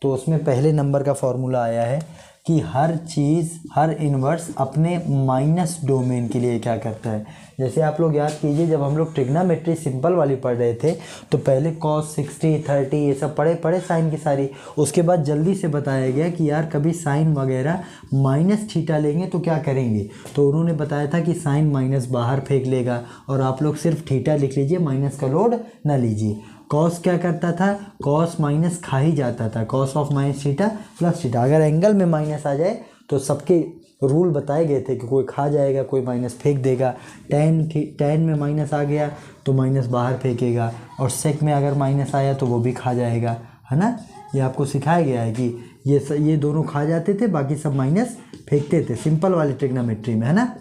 तो उसमें पहले नंबर का फॉर्मूला आया है कि हर चीज़, हर इन्वर्स अपने माइनस डोमेन के लिए क्या करता है। जैसे आप लोग याद कीजिए जब हम लोग ट्रिग्नोमेट्री सिंपल वाली पढ़ रहे थे तो पहले cos 60 30 ये सब पढ़े साइन की सारी, उसके बाद जल्दी से बताया गया कि यार कभी साइन वगैरह -θ लेंगे तो क्या करेंगे, तो उन्होंने बताया था कि साइन माइनस बाहर फेंक लेगा और आप लोग सिर्फ थीटा लिख लीजिए, माइनस का लोड ना लीजिए। कॉस क्या करता था, कॉस माइनस खा ही जाता था, कॉस ऑफ -θ +θ, अगर एंगल में माइनस आ जाए तो सबके रूल बताए गए थे कि कोई खा जाएगा, कोई माइनस फेंक देगा। टेन में माइनस आ गया तो माइनस बाहर फेंकेगा, और सेक में अगर माइनस आया तो वो भी खा जाएगा, है ना। ये आपको सिखाया गया है कि ये दोनों खा जाते थे, बाकी सब माइनस फेंकते थे सिंपल वाली ट्रिग्नोमेट्री में, है ना।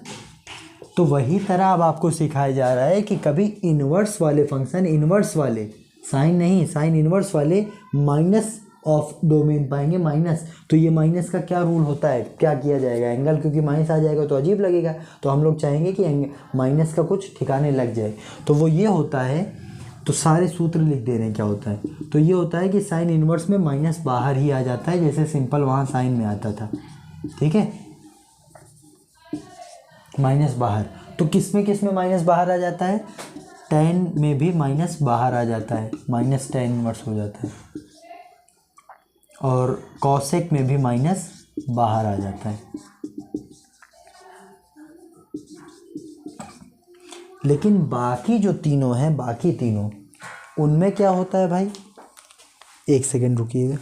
तो वही तरह अब आपको सिखाया जा रहा है कि कभी इन्वर्स वाले फंक्शन, इन्वर्स वाले, साइन नहीं, साइन इन्वर्स वाले माइनस ऑफ डोमेन पाएंगे, माइनस। तो ये माइनस का क्या रूल होता है, क्या किया जाएगा, एंगल, क्योंकि माइनस आ जाएगा तो अजीब लगेगा, तो हम लोग चाहेंगे कि माइनस का कुछ ठिकाने लग जाए। तो वो ये होता है, तो सारे सूत्र लिख दे रहे हैं क्या होता है। तो ये होता है कि साइन इन्वर्स में माइनस बाहर ही आ जाता है, जैसे सिंपल वहाँ साइन में आता था, ठीक है, माइनस बाहर। तो किस में माइनस बाहर आ जाता है, टेन में भी माइनस बाहर आ जाता है, माइनस टेन इन्वर्स हो जाता है, और कॉसेक में भी माइनस बाहर आ जाता है। लेकिन बाकी जो तीनों हैं, बाकी तीनों, उनमें क्या होता है भाई, एक सेकेंड रुकिएगा।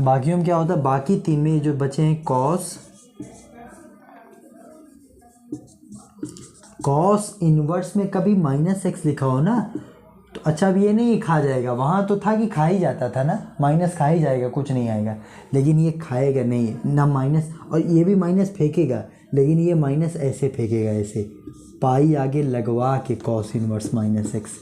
बाकियों में क्या होता है, बाकी तीन में जो बचे हैं, कॉस इनवर्स में कभी माइनस एक्स लिखा हो ना, तो अच्छा अब ये नहीं खा जाएगा, वहाँ तो था कि खा ही जाता था ना, माइनस खा ही जाएगा, कुछ नहीं आएगा। लेकिन ये खाएगा नहीं ना माइनस, और ये भी माइनस फेंकेगा, लेकिन ये माइनस ऐसे फेंकेगा, ऐसे पाई आगे लगवा के, कॉस इनवर्स माइनस एक्स,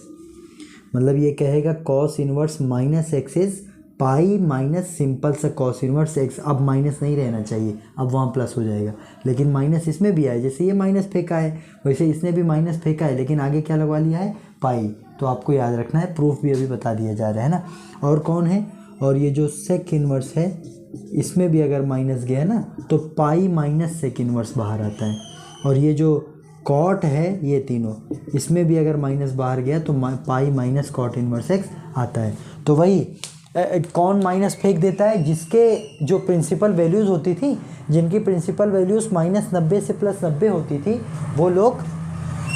मतलब ये कहेगा cos inverse minus x is pi minus simple सा कॉस इनवर्स एक्स। अब माइनस नहीं रहना चाहिए, अब वहाँ प्लस हो जाएगा, लेकिन माइनस इसमें भी आए, जैसे ये माइनस फेंका है वैसे इसने भी माइनस फेंका है, लेकिन आगे क्या लगवा लिया है, पाई। तो आपको याद रखना है, प्रूफ भी अभी बता दिया जा रहा है ना। और कौन है, और ये जो सेक इनवर्स है, इसमें भी अगर माइनस गया ना तो पाई माइनस सेक इनवर्स बाहर आता है। और ये जो कॉट है, ये तीनों, इसमें भी अगर माइनस बाहर गया तो pi minus cot inverse x आता है। तो वही कौन माइनस फेंक देता है, जिसके जो प्रिंसिपल वैल्यूज़ होती थी, जिनकी प्रिंसिपल वैल्यूज़ -90 से +90 होती थी, वो लोग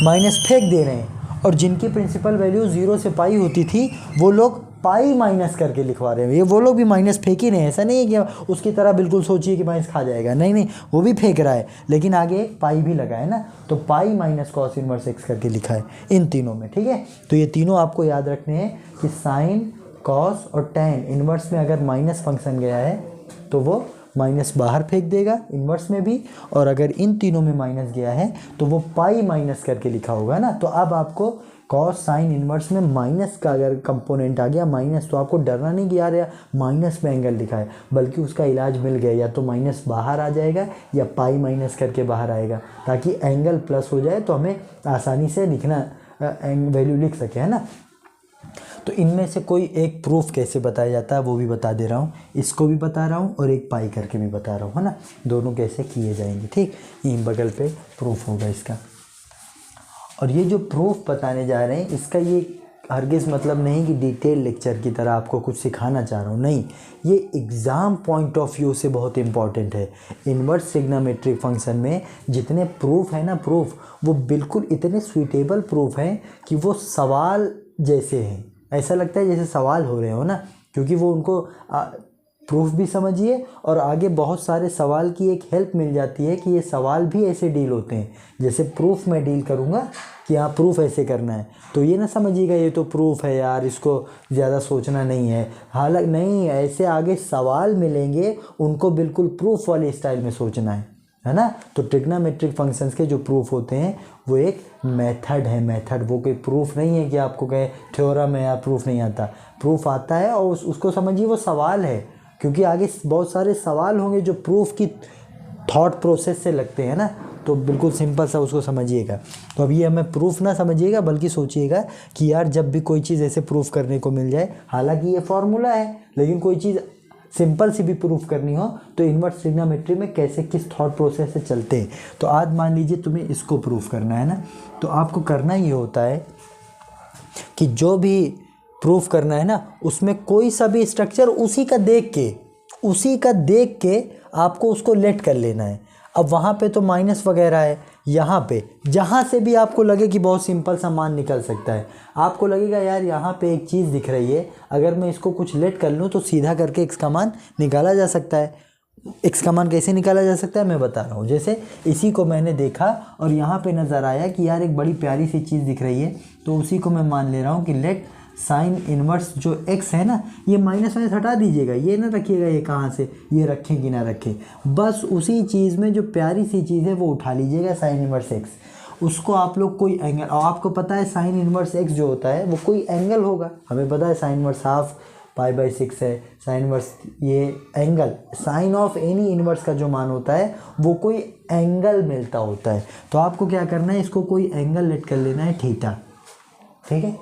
माइनस फेंक दे रहे हैं, और जिनकी प्रिंसिपल वैल्यू 0 से पाई होती थी, वो लोग पाई माइनस करके लिखवा रहे हैं। ये वो लोग भी माइनस फेंक ही रहे हैं, ऐसा नहीं है कि उसकी तरह बिल्कुल सोचिए कि माइनस खा जाएगा, नहीं नहीं, वो भी फेंक रहा है, लेकिन आगे एक पाई भी लगा है ना, तो pi minus cos inverse x करके लिखा है इन तीनों में, ठीक है। तो ये तीनों आपको याद रखने हैं कि साइन, कॉस और टैन इन्वर्स में अगर माइनस फंक्शन गया है तो वो माइनस बाहर फेंक देगा इन्वर्स में भी, और अगर इन तीनों में माइनस गया है तो वो पाई माइनस करके लिखा होगा ना। तो अब आपको कॉस साइन इन्वर्स में माइनस का अगर कंपोनेंट आ गया माइनस, तो आपको डरना नहीं कि यार माइनस में एंगल लिखा है, बल्कि उसका इलाज मिल गया, या तो माइनस बाहर आ जाएगा या पाई माइनस करके बाहर आएगा, ताकि एंगल प्लस हो जाए तो हमें आसानी से लिखना वैल्यू लिख सके, है ना। तो इनमें से कोई एक प्रूफ कैसे बताया जाता है वो भी बता दे रहा हूँ, इसको भी बता रहा हूँ और एक पाई करके भी बता रहा हूँ, है ना, दोनों कैसे किए जाएंगे, ठीक। ये बगल पे प्रूफ होगा इसका। और ये जो प्रूफ बताने जा रहे हैं, इसका ये हरगिज़ मतलब नहीं कि डिटेल लेक्चर की तरह आपको कुछ सिखाना चाह रहा हूँ, नहीं, ये एग्ज़ाम पॉइंट ऑफ व्यू से बहुत इंपॉर्टेंट है। इन्वर्स ट्रिग्नोमेट्रिक फंक्शन में जितने प्रूफ है ना, प्रूफ वो बिल्कुल इतने सुइटेबल प्रूफ हैं कि वो सवाल जैसे हैं, ऐसा लगता है जैसे सवाल हो रहे हो ना, क्योंकि वो उनको प्रूफ भी समझिए और आगे बहुत सारे सवाल की एक हेल्प मिल जाती है कि ये सवाल भी ऐसे डील होते हैं जैसे प्रूफ मैं डील करूँगा कि हाँ प्रूफ ऐसे करना है। तो ये ना समझिएगा ये तो प्रूफ है यार, इसको ज़्यादा सोचना नहीं है, हालांकि नहीं, ऐसे आगे सवाल मिलेंगे उनको बिल्कुल प्रूफ वाले स्टाइल में सोचना है ना। तो ट्रिग्नोमेट्रिक फंक्शंस के जो प्रूफ होते हैं वो एक मेथड है, मेथड, वो कोई प्रूफ नहीं है कि आपको कहे थ्योरम है या प्रूफ नहीं आता, प्रूफ आता है और उसको समझिए वो सवाल है, क्योंकि आगे बहुत सारे सवाल होंगे जो प्रूफ की थॉट प्रोसेस से लगते हैं ना। तो बिल्कुल सिंपल सा उसको समझिएगा। तो अब ये हमें प्रूफ ना समझिएगा बल्कि सोचिएगा कि यार जब भी कोई चीज़ ऐसे प्रूफ करने को मिल जाए, हालांकि ये फॉर्मूला है लेकिन कोई चीज़ सिंपल सी भी प्रूफ करनी हो तो इन्वर्स ट्रिग्नोमेट्री में कैसे किस थॉट प्रोसेस से चलते हैं। तो आज मान लीजिए तुम्हें इसको प्रूफ करना है ना, तो आपको करना ये होता है कि जो भी प्रूफ करना है ना उसमें कोई सा भी स्ट्रक्चर उसी का देख के आपको उसको लेट कर लेना है। अब वहाँ पे तो माइनस वगैरह है, यहाँ पे जहाँ से भी आपको लगे कि बहुत सिंपल सा मान निकल सकता है, आपको लगेगा यार यहाँ पे एक चीज़ दिख रही है, अगर मैं इसको कुछ लेट कर लूँ तो सीधा करके एक्स का मान निकाला जा सकता है। एक्स का मान कैसे निकाला जा सकता है मैं बता रहा हूँ। जैसे इसी को मैंने देखा और यहाँ पे नज़र आया कि यार एक बड़ी प्यारी सी चीज़ दिख रही है, तो उसी को मैं मान ले रहा हूँ कि लेट साइन इन्वर्स जो x है ना, ये माइनस माइनस हटा दीजिएगा, ये ना रखिएगा, ये कहाँ से ये रखें कि ना रखें, बस उसी चीज़ में जो प्यारी सी चीज़ है वो उठा लीजिएगा साइन इन्वर्स x। उसको आप लोग कोई एंगल, और आपको पता है साइन इन्वर्स x जो होता है वो कोई एंगल होगा, हमें पता है साइन इन्वर्स हाफ π/6 है, साइन इन्वर्स ये angle sine of any inverse का जो मान होता है वो कोई एंगल मिलता होता है। तो आपको क्या करना है, इसको कोई एंगल लेट कर लेना है थीटा, ठीक है।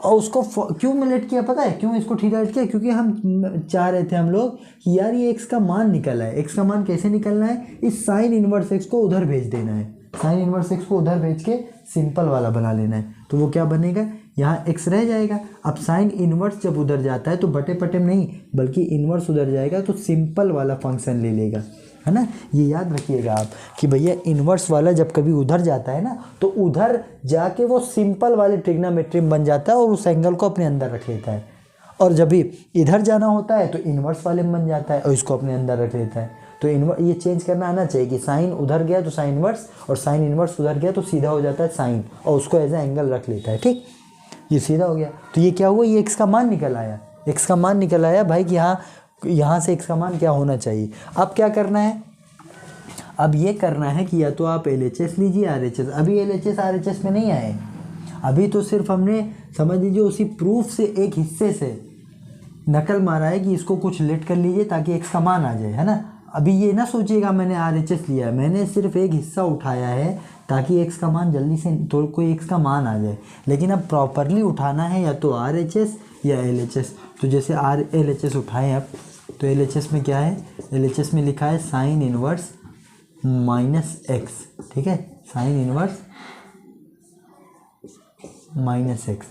और उसको क्यों में लेट किया पता है, क्यों इसको थीटा लेट किया, क्योंकि हम चाह रहे थे हम लोग कि यार ये एक्स का मान निकला है, एक्स का मान कैसे निकलना है, इस साइन इन्वर्स एक्स को उधर भेज देना है, साइन इन्वर्स एक्स को उधर भेज के सिंपल वाला बना लेना है। तो वो क्या बनेगा, यहाँ एक्स रह जाएगा। अब साइन इन्वर्स जब उधर जाता है तो बटे पटे में नहीं बल्कि इन्वर्स उधर जाएगा तो सिंपल वाला फंक्शन ले लेगा, है ना। ये याद रखिएगा आप कि भैया इन्वर्स वाला जब कभी उधर जाता है ना तो उधर जाके वो सिंपल वाले ट्रिग्नोमेट्री बन जाता है और उस एंगल को अपने अंदर रख लेता है, और जब भी इधर जाना होता है तो इन्वर्स वाले में बन जाता है और इसको अपने अंदर रख लेता है। तो ये चेंज करना आना चाहिए कि साइन उधर गया तो साइन इन्वर्स, और साइन इन्वर्स उधर गया तो सीधा हो जाता है साइन, और उसको एज ए एंगल रख लेता है, ठीक। ये सीधा हो गया। तो ये क्या हुआ, ये एक्स का मान निकल आया, एक्स का मान निकल आया भाई कि हाँ यहाँ से एक्स का मान क्या होना चाहिए। अब क्या करना है, अब ये करना है कि या तो आप LHS लीजिए RHS, अभी LHS RHS में नहीं आए, अभी तो सिर्फ हमने समझ लीजिए उसी प्रूफ से एक हिस्से से नकल मारा है कि इसको कुछ लेट कर लीजिए ताकि एक्स का मान आ जाए, है ना। अभी ये ना सोचिएगा मैंने RHS लिया है, मैंने सिर्फ एक हिस्सा उठाया है ताकि एक्स का मान जल्दी से तो कोई एक्स का मान आ जाए, लेकिन अब प्रॉपरली उठाना है या तो RHS या LHS। तो जैसे LHS उठाएं अब, तो LHS में क्या है, LHS में लिखा है साइन इन्वर्स -x, ठीक है, साइन इन्वर्स -x।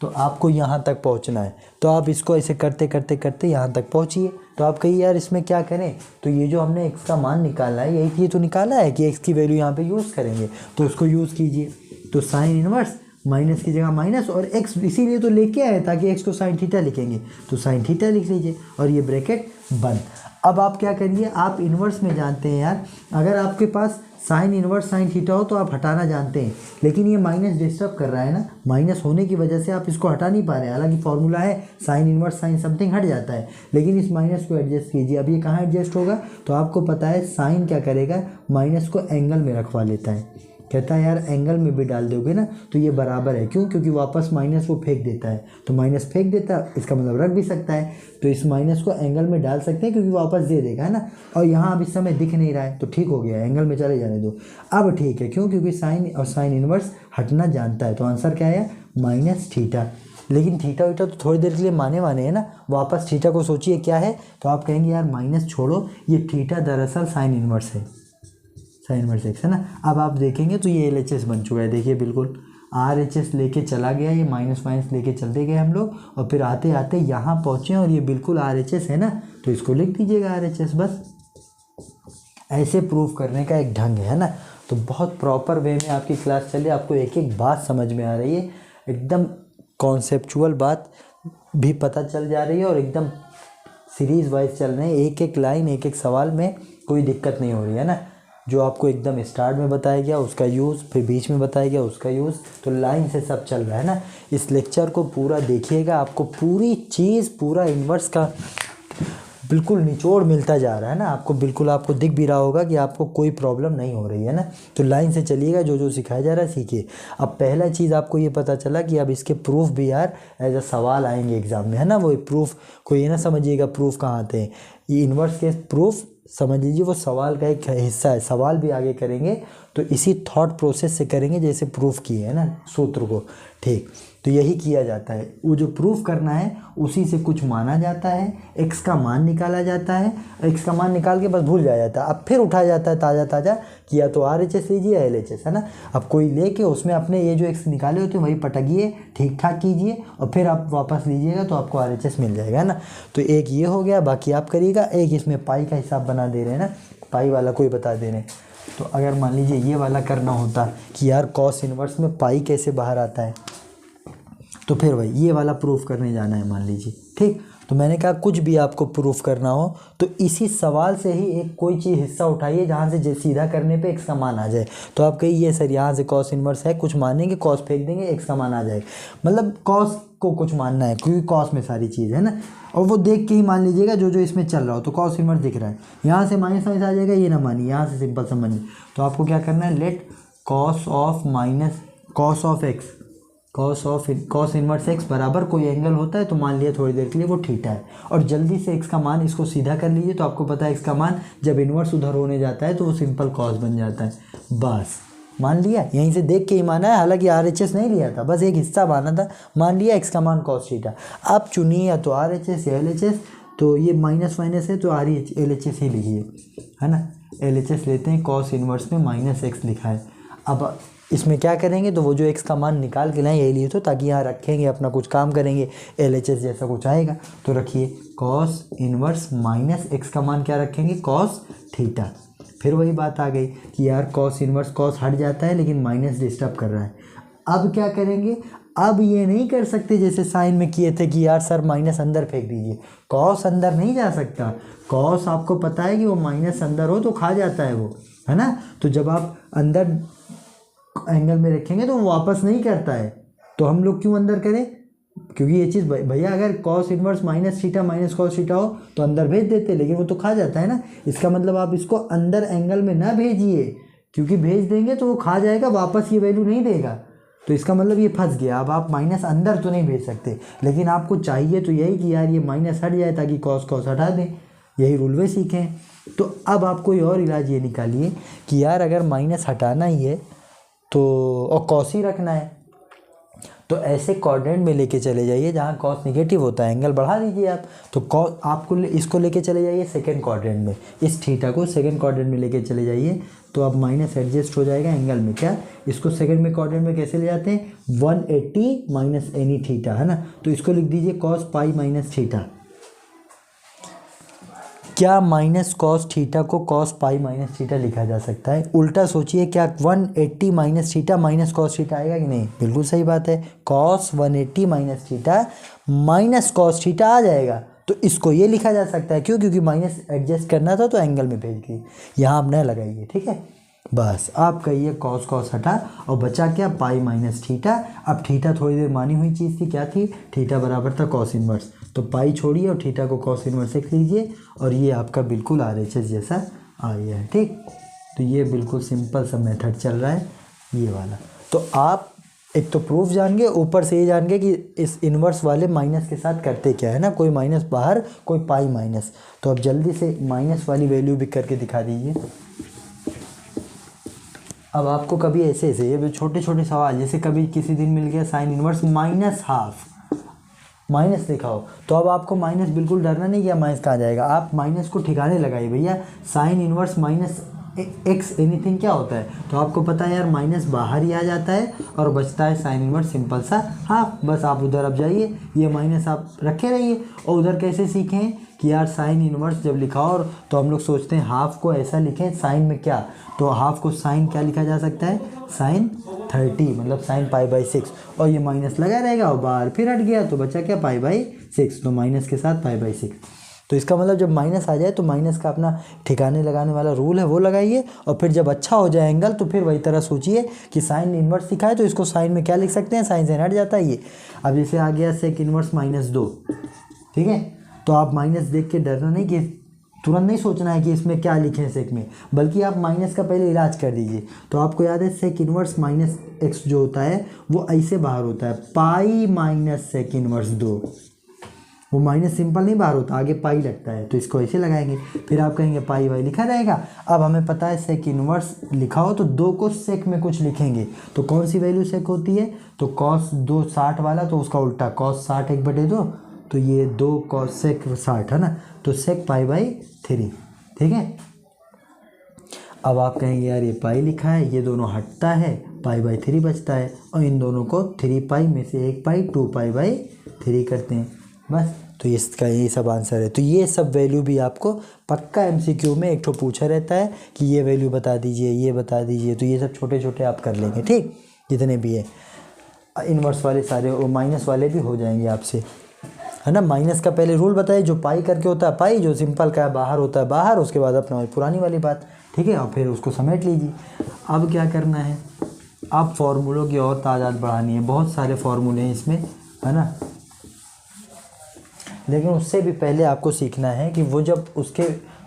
तो आपको यहाँ तक पहुँचना है, तो आप इसको ऐसे करते करते करते यहाँ तक पहुँचिए। तो आप कहिए यार इसमें क्या करें, तो ये जो हमने x का मान निकाला है यही ये तो निकाला है कि x की वैल्यू यहाँ पे यूज़ करेंगे, तो उसको यूज़ कीजिए। तो साइन इन्वर्स माइनस की जगह माइनस, और x इसीलिए तो लेके आए ताकि x को साइन थीटा लिखेंगे, तो साइन थीटा लिख लीजिए और ये ब्रैकेट बंद। अब आप क्या करिए, आप इन्वर्स में जानते हैं यार, अगर आपके पास साइन इन्वर्स साइन थीटा हो तो आप हटाना जानते हैं, लेकिन ये माइनस डिस्टर्ब कर रहा है ना, माइनस होने की वजह से आप इसको हटा नहीं पा रहे हैं। हालांकि फॉर्मूला है साइन इन्वर्स साइन समथिंग हट जाता है, लेकिन इस माइनस को एडजस्ट कीजिए। अब ये कहाँ एडजस्ट होगा, तो आपको पता है साइन क्या करेगा, माइनस को एंगल में रखवा लेता है, कहता है यार एंगल में भी डाल दोगे ना तो ये बराबर है, क्यों, क्योंकि वापस माइनस वो फेंक देता है, तो माइनस फेंक देता है इसका मतलब रख भी सकता है, तो इस माइनस को एंगल में डाल सकते हैं क्योंकि वापस दे देगा, है ना। और यहाँ अब इस समय दिख नहीं रहा है तो ठीक हो गया, एंगल में चले जाने दो। अब ठीक है, क्यों, क्योंकि साइन और साइन इन्वर्स हटना जानता है, तो आंसर क्या है -थीटा। लेकिन थीटा वीटा तो थोड़ी देर के लिए माने है ना, वापस थीटा को सोचिए क्या है, तो आप कहेंगे यार माइनस छोड़ो, ये थीटा दरअसल साइन इन्वर्स है, साइन इन्वर्स एक्स है ना। अब आप देखेंगे तो ये LHS बन चुका है, देखिए बिल्कुल RHS लेके चला गया, ये माइनस माइनस लेके चलते गए हम लोग, और फिर आते आते यहाँ पहुँचे और ये बिल्कुल RHS है ना, तो इसको लिख दीजिएगा RHS बस। ऐसे प्रूफ करने का एक ढंग है ना। तो बहुत प्रॉपर वे में आपकी क्लास चले, आपको एक एक बात समझ में आ रही है, एकदम कॉन्सेप्चुअल बात भी पता चल जा रही है, और एकदम सीरीज़ वाइज चल रहे हैं, एक एक लाइन एक एक सवाल में कोई दिक्कत नहीं हो रही है ना। जो आपको एकदम स्टार्ट में बताया गया उसका यूज़, फिर बीच में बताया गया उसका यूज़, तो लाइन से सब चल रहा है ना। इस लेक्चर को पूरा देखिएगा, आपको पूरी चीज़, पूरा इन्वर्स का बिल्कुल निचोड़ मिलता जा रहा है ना, आपको बिल्कुल आपको दिख भी रहा होगा कि आपको कोई प्रॉब्लम नहीं हो रही है ना। तो लाइन से चलिएगा, जो जो सिखाया जा रहा है सीखिए। अब पहला चीज़ आपको ये पता चला कि अब इसके प्रूफ भी यार एज अ सवाल आएंगे एग्ज़ाम में, है ना। वो प्रूफ को ये ना समझिएगा प्रूफ कहाँ आते हैं, ये इन्वर्स के प्रूफ समझ लीजिए वो सवाल का एक हिस्सा है, सवाल भी आगे करेंगे तो इसी थॉट प्रोसेस से करेंगे जैसे प्रूफ किए है ना सूत्र को। ठीक, तो यही किया जाता है। वो जो प्रूफ करना है उसी से कुछ माना जाता है, एक्स का मान निकाला जाता है, एक्स का मान निकाल के बस भूल जाया जाता है। अब फिर उठाया जाता है ताज़ा ताज़ा कि या तो RHS लीजिए या LHS, है ना। अब कोई लेके उसमें अपने ये जो एक्स निकाले होते हैं वही पटकिए, ठीक ठाक कीजिए और फिर आप वापस लीजिएगा तो आपको RHS मिल जाएगा, है ना। तो एक ये हो गया, बाकी आप करिएगा। एक इसमें पाई का हिसाब बना दे रहे हैं ना, पाई वाला कोई बता दे रहे हैं। तो अगर मान लीजिए ये वाला करना होता कि यार कॉस इनवर्स में पाई कैसे बाहर आता है, तो फिर भाई ये वाला प्रूफ करने जाना है मान लीजिए। ठीक, तो मैंने कहा कुछ भी आपको प्रूफ करना हो तो इसी सवाल से ही एक कोई चीज़ हिस्सा उठाइए जहाँ से सीधा करने पे एक्स का मान आ जाए। तो आप कहिए सर यहाँ से कॉस इनवर्स है, कुछ मानेंगे, कॉस फेंक देंगे, एक्स का मान आ जाएगा। मतलब कॉस को कुछ मानना है क्योंकि कॉस में सारी चीज़ है ना, और वो देख के ही मान लीजिएगा जो जो इसमें चल रहा हो। तो कॉस इनवर्स दिख रहा है, यहाँ से माइनस माइनस आ जाएगा, ये ना मानिए, यहाँ से सिंपल समझिए। तो आपको क्या करना है, let cos of x, cos inverse x बराबर कोई एंगल होता है तो मान लिया थोड़ी देर के लिए वो थीटा है, और जल्दी से एक्स का मान इसको सीधा कर लीजिए। तो आपको पता है एक्स का मान जब इनवर्स उधर होने जाता है तो वो सिंपल कॉस बन जाता है। बस मान लिया, यहीं से देख के ही माना है, हालांकि RHS नहीं लिया था, बस एक हिस्सा माना था, मान लिया एक्स का मान कॉस थीटा। आप चुनिए या तो RHS या LHS, तो ये माइनस माइनस है तो LHS ही लिखिए, है ना। LHS लेते हैं, कॉस इनवर्स में माइनस एक्स लिखा है। अब इसमें क्या करेंगे, तो वो जो एक्स का मान निकाल के लाएँ यही लिए तो, ताकि यहाँ रखेंगे अपना कुछ काम करेंगे, LHS जैसा कुछ आएगा। तो रखिए कॉस इनवर्स माइनस एक्स का मान क्या रखेंगे, कॉस थीटा। फिर वही बात आ गई कि यार कॉस इनवर्स कॉस हट जाता है लेकिन माइनस डिस्टर्ब कर रहा है। अब क्या करेंगे, अब ये नहीं कर सकते जैसे साइन में किए थे कि यार सर माइनस अंदर फेंक दीजिए, कॉस अंदर नहीं जा सकता। कॉस आपको पता है कि वो माइनस अंदर हो तो खा जाता है वो, है ना। तो जब आप अंदर एंगल में रखेंगे तो वो वापस नहीं करता है। तो हम लोग क्यों अंदर करें, क्योंकि ये चीज़ भैया अगर cos inverse minus theta minus cos theta हो तो अंदर भेज देते, लेकिन वो तो खा जाता है ना। इसका मतलब आप इसको अंदर एंगल में ना भेजिए, क्योंकि भेज देंगे तो वो खा जाएगा, वापस ये वैल्यू नहीं देगा। तो इसका मतलब ये फंस गया। अब आप माइनस अंदर तो नहीं भेज सकते, लेकिन आपको चाहिए तो यही कि यार ये माइनस हट जाए ताकि कॉस कॉस हटा दें, यही रूल वे सीखें। तो अब आप कोई और इलाज ये निकालिए कि यार अगर माइनस हटाना ही है तो और कॉस ही रखना है, तो ऐसे क्वाड्रेंट में लेके चले जाइए जहाँ कॉस नेगेटिव होता है, एंगल बढ़ा दीजिए आप। तो आपको इसको लेके चले जाइए सेकंड क्वाड्रेंट में, इस थीटा को सेकंड क्वाड्रेंट में लेके चले जाइए, तो अब माइनस एडजस्ट हो जाएगा एंगल में। क्या इसको सेकंड में क्वाड्रेंट में कैसे ले जाते हैं, 180 माइनस एनी थीटा, है ना। तो इसको लिख दीजिए कॉस पाई माइनस थीटा। क्या माइनस कॉस थीटा को कॉस पाई माइनस थीटा लिखा जा सकता है? उल्टा सोचिए, क्या 180 minus theta minus cos theta आएगा कि नहीं? बिल्कुल सही बात है, cos 180 minus theta minus cos theta आ जाएगा। तो इसको ये लिखा जा सकता है, क्यों? क्योंकि माइनस एडजस्ट करना था तो एंगल में भेज दिए, यहाँ आप न लगाइए, ठीक है। बस आप कहिए कॉस कॉस हटा और बचा क्या, पाई माइनस थीटा। अब थीटा थोड़ी देर मानी हुई चीज़ थी, क्या थी, थीटा बराबर था कॉस इनवर्स, तो पाई छोड़िए और थीटा को कॉस इनवर्स लिख लीजिए, और ये आपका बिल्कुल RHS जैसा आ गया है, ठीक। तो ये बिल्कुल सिंपल सा मेथड चल रहा है ये वाला। तो आप एक तो प्रूफ जान गए, ऊपर से ये जान गए कि इस इन्वर्स वाले माइनस के साथ करते क्या है ना, कोई माइनस बाहर कोई पाई माइनस। तो अब जल्दी से माइनस वाली वैल्यू भी करके दिखा दीजिए। अब आपको कभी ऐसे ये छोटे छोटे सवाल, जैसे कभी किसी दिन मिल गया sine inverse minus half, minus लिखा हो, तो अब आपको माइनस बिल्कुल डरना नहीं, क्या माइनस कहाँ जाएगा, आप माइनस को ठिकाने लगाइए। भैया sine inverse minus x anything क्या होता है, तो आपको पता है यार माइनस बाहर ही आ जाता है और बचता है साइन इनवर्स सिंपल सा हाफ। बस आप उधर अब जाइए, ये माइनस आप रखे रहिए, और उधर कैसे सीखें कि यार साइन इनवर्स जब लिखा हो तो हम लोग सोचते हैं हाफ को ऐसा लिखें, साइन में क्या, तो हाफ को साइन क्या लिखा जा सकता है, साइन 30, मतलब साइन π/6, और ये माइनस लगा रहेगा और बाहर फिर हट गया तो बचा क्या, π/6, तो माइनस के साथ π/6। तो इसका मतलब जब माइनस आ जाए तो माइनस का अपना ठिकाने लगाने वाला रूल है वो लगाइए, और फिर जब अच्छा हो जाए एंगल तो फिर वही तरह सोचिए कि साइन इनवर्स दिखा है तो इसको साइन में क्या लिख सकते हैं, साइन से हट जाता है ये। अब जैसे आ गया सेक इनवर्स -2, ठीक है, तो आप माइनस देख के डरना नहीं कि तुरंत नहीं सोचना है कि इसमें क्या लिखें सेक में, बल्कि आप माइनस का पहले इलाज कर दीजिए। तो आपको याद है सेक इनवर्स -x जो होता है वो ऐसे बाहर होता है, पाई माइनस सेक इनवर्स 2, वो माइनस सिंपल नहीं बाहर होता, आगे पाई लगता है, तो इसको ऐसे लगाएंगे। फिर आप कहेंगे पाई वाई लिखा रहेगा। अब हमें पता है सेक इनवर्स लिखा हो तो 2 को सेक में कुछ लिखेंगे, तो कौन सी वैल्यू सेक होती है, तो कॉस 2 60 वाला, तो उसका उल्टा कॉस 60 1/2, तो ये 2 कॉस सेक 60 है ना, तो सेक पाई/3। ठीक है। अब आप कहेंगे यार ये पाई लिखा है, ये दोनों हटता है, पाई/3 बचता है, और इन दोनों को 3 पाई में से 1 पाई 2 पाई/3 करते हैं बस। तो इसका ये सब आंसर है। तो ये सब वैल्यू भी आपको पक्का एमसीक्यू में एक ठो पूछा रहता है कि ये वैल्यू बता दीजिए, ये बता दीजिए, तो ये सब छोटे छोटे आप कर लेंगे। ठीक, जितने भी है इन्वर्स वाले सारे, और माइनस वाले भी हो जाएंगे आपसे, है ना। माइनस का पहले रूल बताइए, जो पाई करके होता है पाई, जो सिंपल का है बाहर होता है बाहर, उसके बाद अपना पुरानी वाली बात। ठीक है, और फिर उसको समेट लीजिए। अब क्या करना है, आप फॉर्मूलों की और तादाद बढ़ानी है, बहुत सारे फॉर्मूले हैं इसमें, है ना। लेकिन उससे भी पहले आपको सीखना है कि वो जब उसके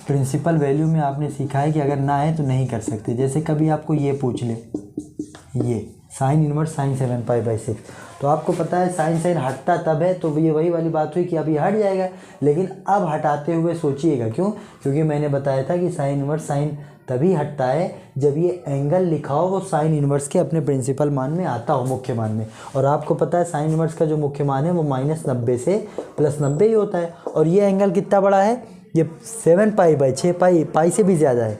प्रिंसिपल वैल्यू में आपने सीखा है कि अगर ना है तो नहीं कर सकते। जैसे कभी आपको ये पूछ ले, ये साइन इनवर्स साइन 7 पाई/6, तो आपको पता है साइन साइन हटता तब है, तो ये वही वाली बात हुई कि अभी हट जाएगा। लेकिन अब हटाते हुए सोचिएगा, क्यों, क्योंकि मैंने बताया था कि साइन इनवर्स साइन तभी हटता है जब ये एंगल लिखा हो वो साइन इनवर्स के अपने प्रिंसिपल मान में आता हो, मुख्य मान में। और आपको पता है साइन इनवर्स का जो मुख्य मान है वो -90 से +90 ही होता है। और ये एंगल कितना बड़ा है, ये 7 पाई/6 पाई से भी ज़्यादा है।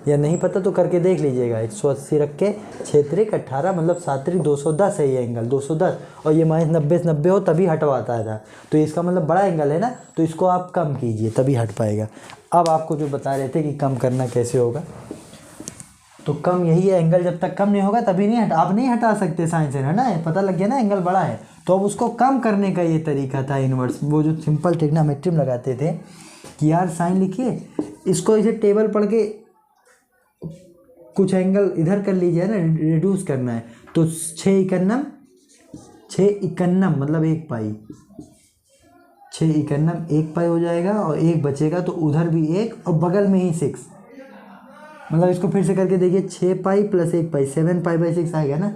या नहीं पता तो करके देख लीजिएगा, 180 रख के 6 × 18 मतलब 7 × 210 है ये एंगल, 210। और ये -90 से 90 हो तभी हटवाता था, तो इसका मतलब बड़ा एंगल है ना, तो इसको आप कम कीजिए तभी हट पाएगा। अब आपको जो बता रहे थे कि कम करना कैसे होगा, तो कम यही है, एंगल जब तक कम नहीं होगा तभी नहीं आप नहीं हटा सकते साइन से, है ना। पता लग गया ना, एंगल बड़ा है, तो अब उसको कम करने का ये तरीका था इनवर्स, वो जो सिंपल ट्रिग्नोमेट्री में लगाते थे कि यार साइन लिखिए, इसको इसे टेबल पढ़ के कुछ एंगल इधर कर लीजिए ना, रिड्यूस करना है, तो 6 मतलब 1 पाई, 6 1 पाई हो जाएगा, और 1 बचेगा तो उधर भी 1 और बगल में ही 6, मतलब इसको फिर से करके देखिए, 6 पाई + 1 पाई 7 पाई/6 आएगा ना।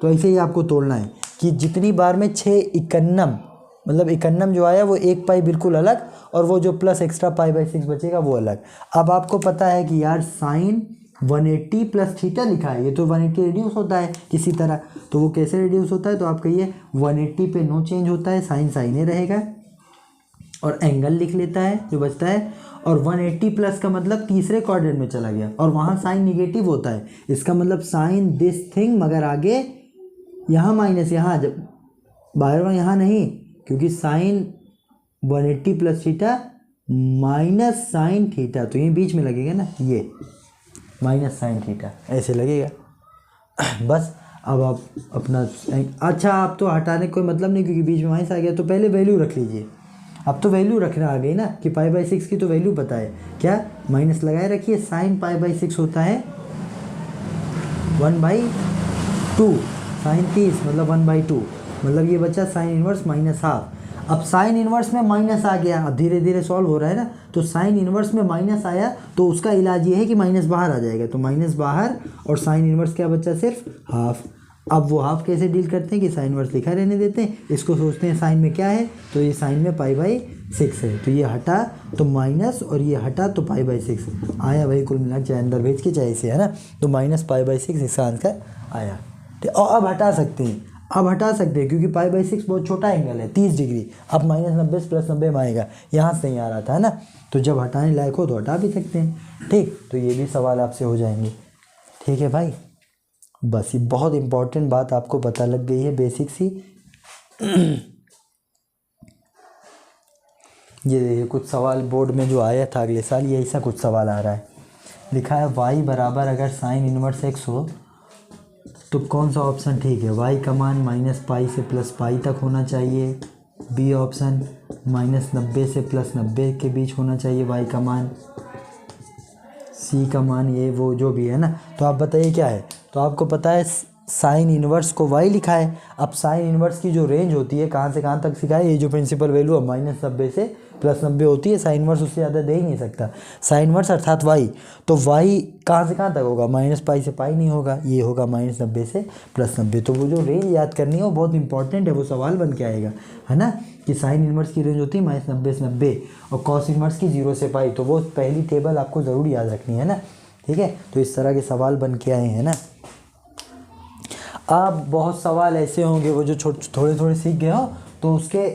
तो ऐसे ही आपको तोड़ना है कि जितनी बार में 6 मतलब 51 जो आया वो 1 पाई बिल्कुल अलग, और वो जो प्लस एक्स्ट्रा पाई/6 बचेगा वो अलग। अब आपको पता है कि यार साइन 180 + थीटा लिखा है, ये तो 180 रिड्यूस होता है किसी तरह, तो वो कैसे रिड्यूस होता है, तो आप कहिए 180 पे नो चेंज होता है, साइन साइन ही रहेगा, और एंगल लिख लेता है जो बचता है, और 180 प्लस का मतलब तीसरे क्वाड्रेंट में चला गया, और वहाँ साइन निगेटिव होता है, इसका मतलब साइन दिस थिंग, मगर आगे यहाँ माइनस, यहाँ जब बाहर में यहाँ नहीं, क्योंकि sine 180 + theta minus sine theta, तो ये बीच में लगेगा ना, ये माइनस साइन थीटा ऐसे लगेगा बस। अब आप अपना, अच्छा आप तो हटाने कोई मतलब नहीं क्योंकि बीच में माइनस आ गया, तो पहले वैल्यू रख लीजिए। अब तो वैल्यू रखना आ गई ना कि पाई/6 की तो वैल्यू पता है, क्या माइनस लगाए रखिए, साइन पाई/6 होता है 1/2, साइन 30 मतलब 1/2, मतलब ये बचा साइन इनवर्स -½ अब साइन इनवर्स में माइनस आ गया, अब धीरे धीरे सॉल्व हो रहा है ना, तो साइन इनवर्स में माइनस आया तो उसका इलाज ये है कि माइनस बाहर आ जाएगा, तो माइनस बाहर, और साइन इनवर्स क्या बचा, सिर्फ हाफ। अब वो हाफ कैसे डील करते हैं कि साइन इनवर्स लिखा रहने देते हैं, इसको सोचते हैं साइन में क्या है, तो ये साइन में पाई/6 है, तो ये हटा तो माइनस, और ये हटा तो पाई/6 आया, वही कुल मिला चाहे अंदर भेज के चाहे इसे, है ना, तो -पाई/6 इसका आंसर आया। और अब हटा सकते हैं, क्योंकि पाई/6 बहुत छोटा एंगल है, 30 डिग्री, अब -90 से +90 में आएगा, यहाँ से नहीं आ रहा था, है ना, तो जब हटाने लायक हो तो हटा भी सकते हैं। ठीक, तो ये भी सवाल आपसे हो जाएंगे। ठीक है भाई, बस ये बहुत इंपॉर्टेंट बात आपको पता लग गई है, बेसिक सी। ये देखिए कुछ सवाल बोर्ड में जो आया था अगले साल, ये ऐसा कुछ सवाल आ रहा है, लिखा है y बराबर अगर साइन इनवर्स x हो तो कौन सा ऑप्शन ठीक है, y का मान -पाई से +पाई तक होना चाहिए, बी ऑप्शन -90 से +90 के बीच होना चाहिए y का मान, सी का मान ये वो जो भी है ना। तो आप बताइए क्या है, तो आपको पता है साइन इनवर्स को y लिखा है। अब साइन इनवर्स की जो रेंज होती है कहाँ से कहाँ तक सिखाए, ये जो प्रिंसिपल वैल्यू है -90 से प्लस 90 होती है, साइन इनवर्स उससे ज़्यादा दे ही नहीं सकता। साइन इनवर्स अर्थात y, तो y कहाँ से कहाँ तक होगा, -π से π नहीं होगा, ये होगा -90 से +90। तो वो जो रेंज याद करनी है वो बहुत इंपॉर्टेंट है, वो सवाल बन के आएगा, है ना, कि साइन इनवर्स की रेंज होती है -90 से 90 और कॉस इनवर्स की 0 से π। तो वो पहली टेबल आपको ज़रूर याद रखनी है ना, ठीक है। तो इस तरह के सवाल बन के आए हैं ना। आप बहुत सवाल ऐसे होंगे वो जो थोड़े थोड़े सीख गए हो तो उसके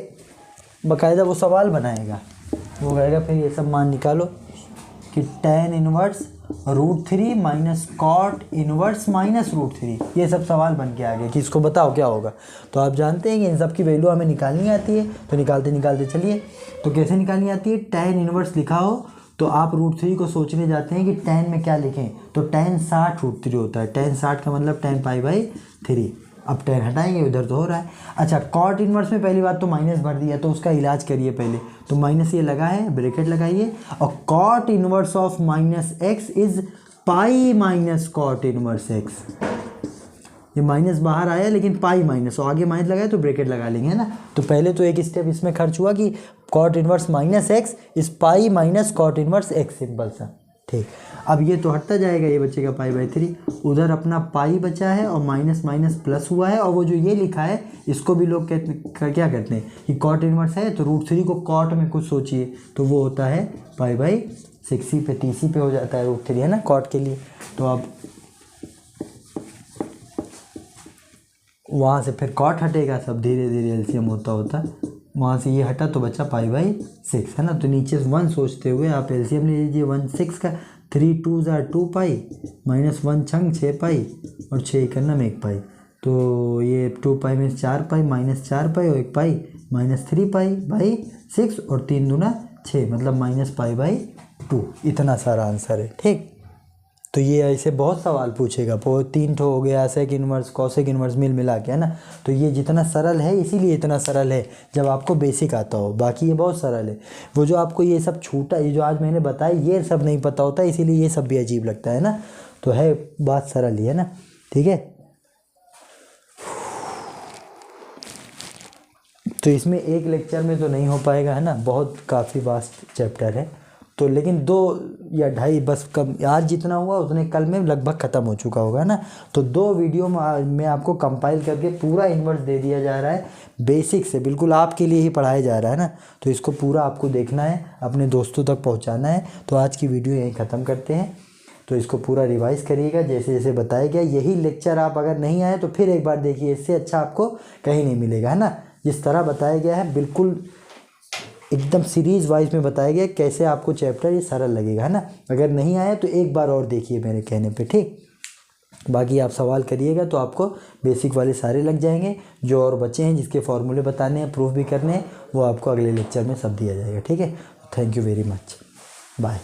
बाकायदा वो सवाल बनाएगा, वो कहेगा फिर ये सब मान निकालो कि tan inverse √3 minus cot inverse minus √3, ये सब सवाल बन के आ गए कि इसको बताओ क्या होगा। तो आप जानते हैं कि इन सब की वैल्यू हमें निकालनी आती है, तो निकालते निकालते चलिए। तो कैसे निकालनी आती है, tan इनवर्स लिखा हो तो आप √3 को सोचने जाते हैं कि tan में क्या लिखें, तो tan 60 √3 होता है। tan 60 का मतलब tan π/3। अब tan हटाएंगे, उधर तो हो रहा है। अच्छा, कॉट इनवर्स में पहली बात तो माइनस भर दिया, तो उसका इलाज करिए पहले। तो माइनस ये लगा है, ब्रैकेट लगाइए, और cot inverse of -x is pi minus cot inverse x। ये माइनस बाहर आया लेकिन पाई माइनस, और आगे माइनस लगाए तो ब्रैकेट लगा लेंगे, है ना। तो पहले तो एक स्टेप इसमें खर्च हुआ कि cot inverse -x is pi minus cot inverse x, simple सा, ठीक। अब ये तो हटता जाएगा, ये बचेगा π/3, उधर अपना पाई बचा है और माइनस माइनस प्लस हुआ है, और वो जो ये लिखा है इसको भी लोग क्या कहते हैं कि कॉट इनवर्स है, तो √3 को कॉट में कुछ सोचिए तो वो होता है π/6 पे 30 पे हो जाता है √3, है ना, कॉट के लिए। तो अब वहाँ से फिर कॉट हटेगा, सब धीरे धीरे एलसीएम होता होता वहाँ से ये हटा तो बचा π/6, है ना। तो नीचे 1 सोचते हुए आप एलसीएम ले लीजिए, 1 6 का, 3 2 2 π, -1 छंग 6 π और 6 का नम 1 π। तो ये 2 π में 4 π, -4 π और 1 π, -3 π/6 और 3 दूना 6, मतलब -π/2। इतना सारा आंसर है, ठीक। तो ये ऐसे बहुत सवाल पूछेगा, वो 3 ठो हो गया, सेक इनवर्स कॉसेक इनवर्स मिला के, है ना। तो ये जितना सरल है इसीलिए इतना सरल है जब आपको बेसिक आता हो, बाकी ये बहुत सरल है। वो जो आपको ये सब छूटा, ये जो आज मैंने बताया ये सब नहीं पता होता, इसीलिए ये सब भी अजीब लगता है ना। तो है बात सरल ही, है ना, ठीक है। तो इसमें एक लेक्चर में तो नहीं हो पाएगा, है ना, बहुत काफ़ी वास्ट चैप्टर है। तो लेकिन 2 या 2.5 बस, कम आज जितना हुआ उतने कल में लगभग ख़त्म हो चुका होगा ना। तो 2 वीडियो में आपको कंपाइल करके पूरा इन्वर्स दे दिया जा रहा है, बेसिक से, बिल्कुल आपके लिए ही पढ़ाया जा रहा है ना। तो इसको पूरा आपको देखना है, अपने दोस्तों तक पहुंचाना है। तो आज की वीडियो यहीं ख़त्म करते हैं। तो इसको पूरा रिवाइज़ करिएगा जैसे जैसे बताया गया। यही लेक्चर आप अगर नहीं आए तो फिर एक बार देखिए, इससे अच्छा आपको कहीं नहीं मिलेगा, है ना। जिस तरह बताया गया है बिल्कुल एकदम सीरीज़ वाइज में बताया गया कैसे आपको चैप्टर ये सरल लगेगा, है ना। अगर नहीं आया तो एक बार और देखिए मेरे कहने पे, ठीक। बाकी आप सवाल करिएगा तो आपको बेसिक वाले सारे लग जाएंगे। जो और बचे हैं जिसके फॉर्मूले बताने हैं, प्रूफ भी करने हैं, वो आपको अगले लेक्चर में सब दिया जाएगा, ठीक है। Thank you very much, bye.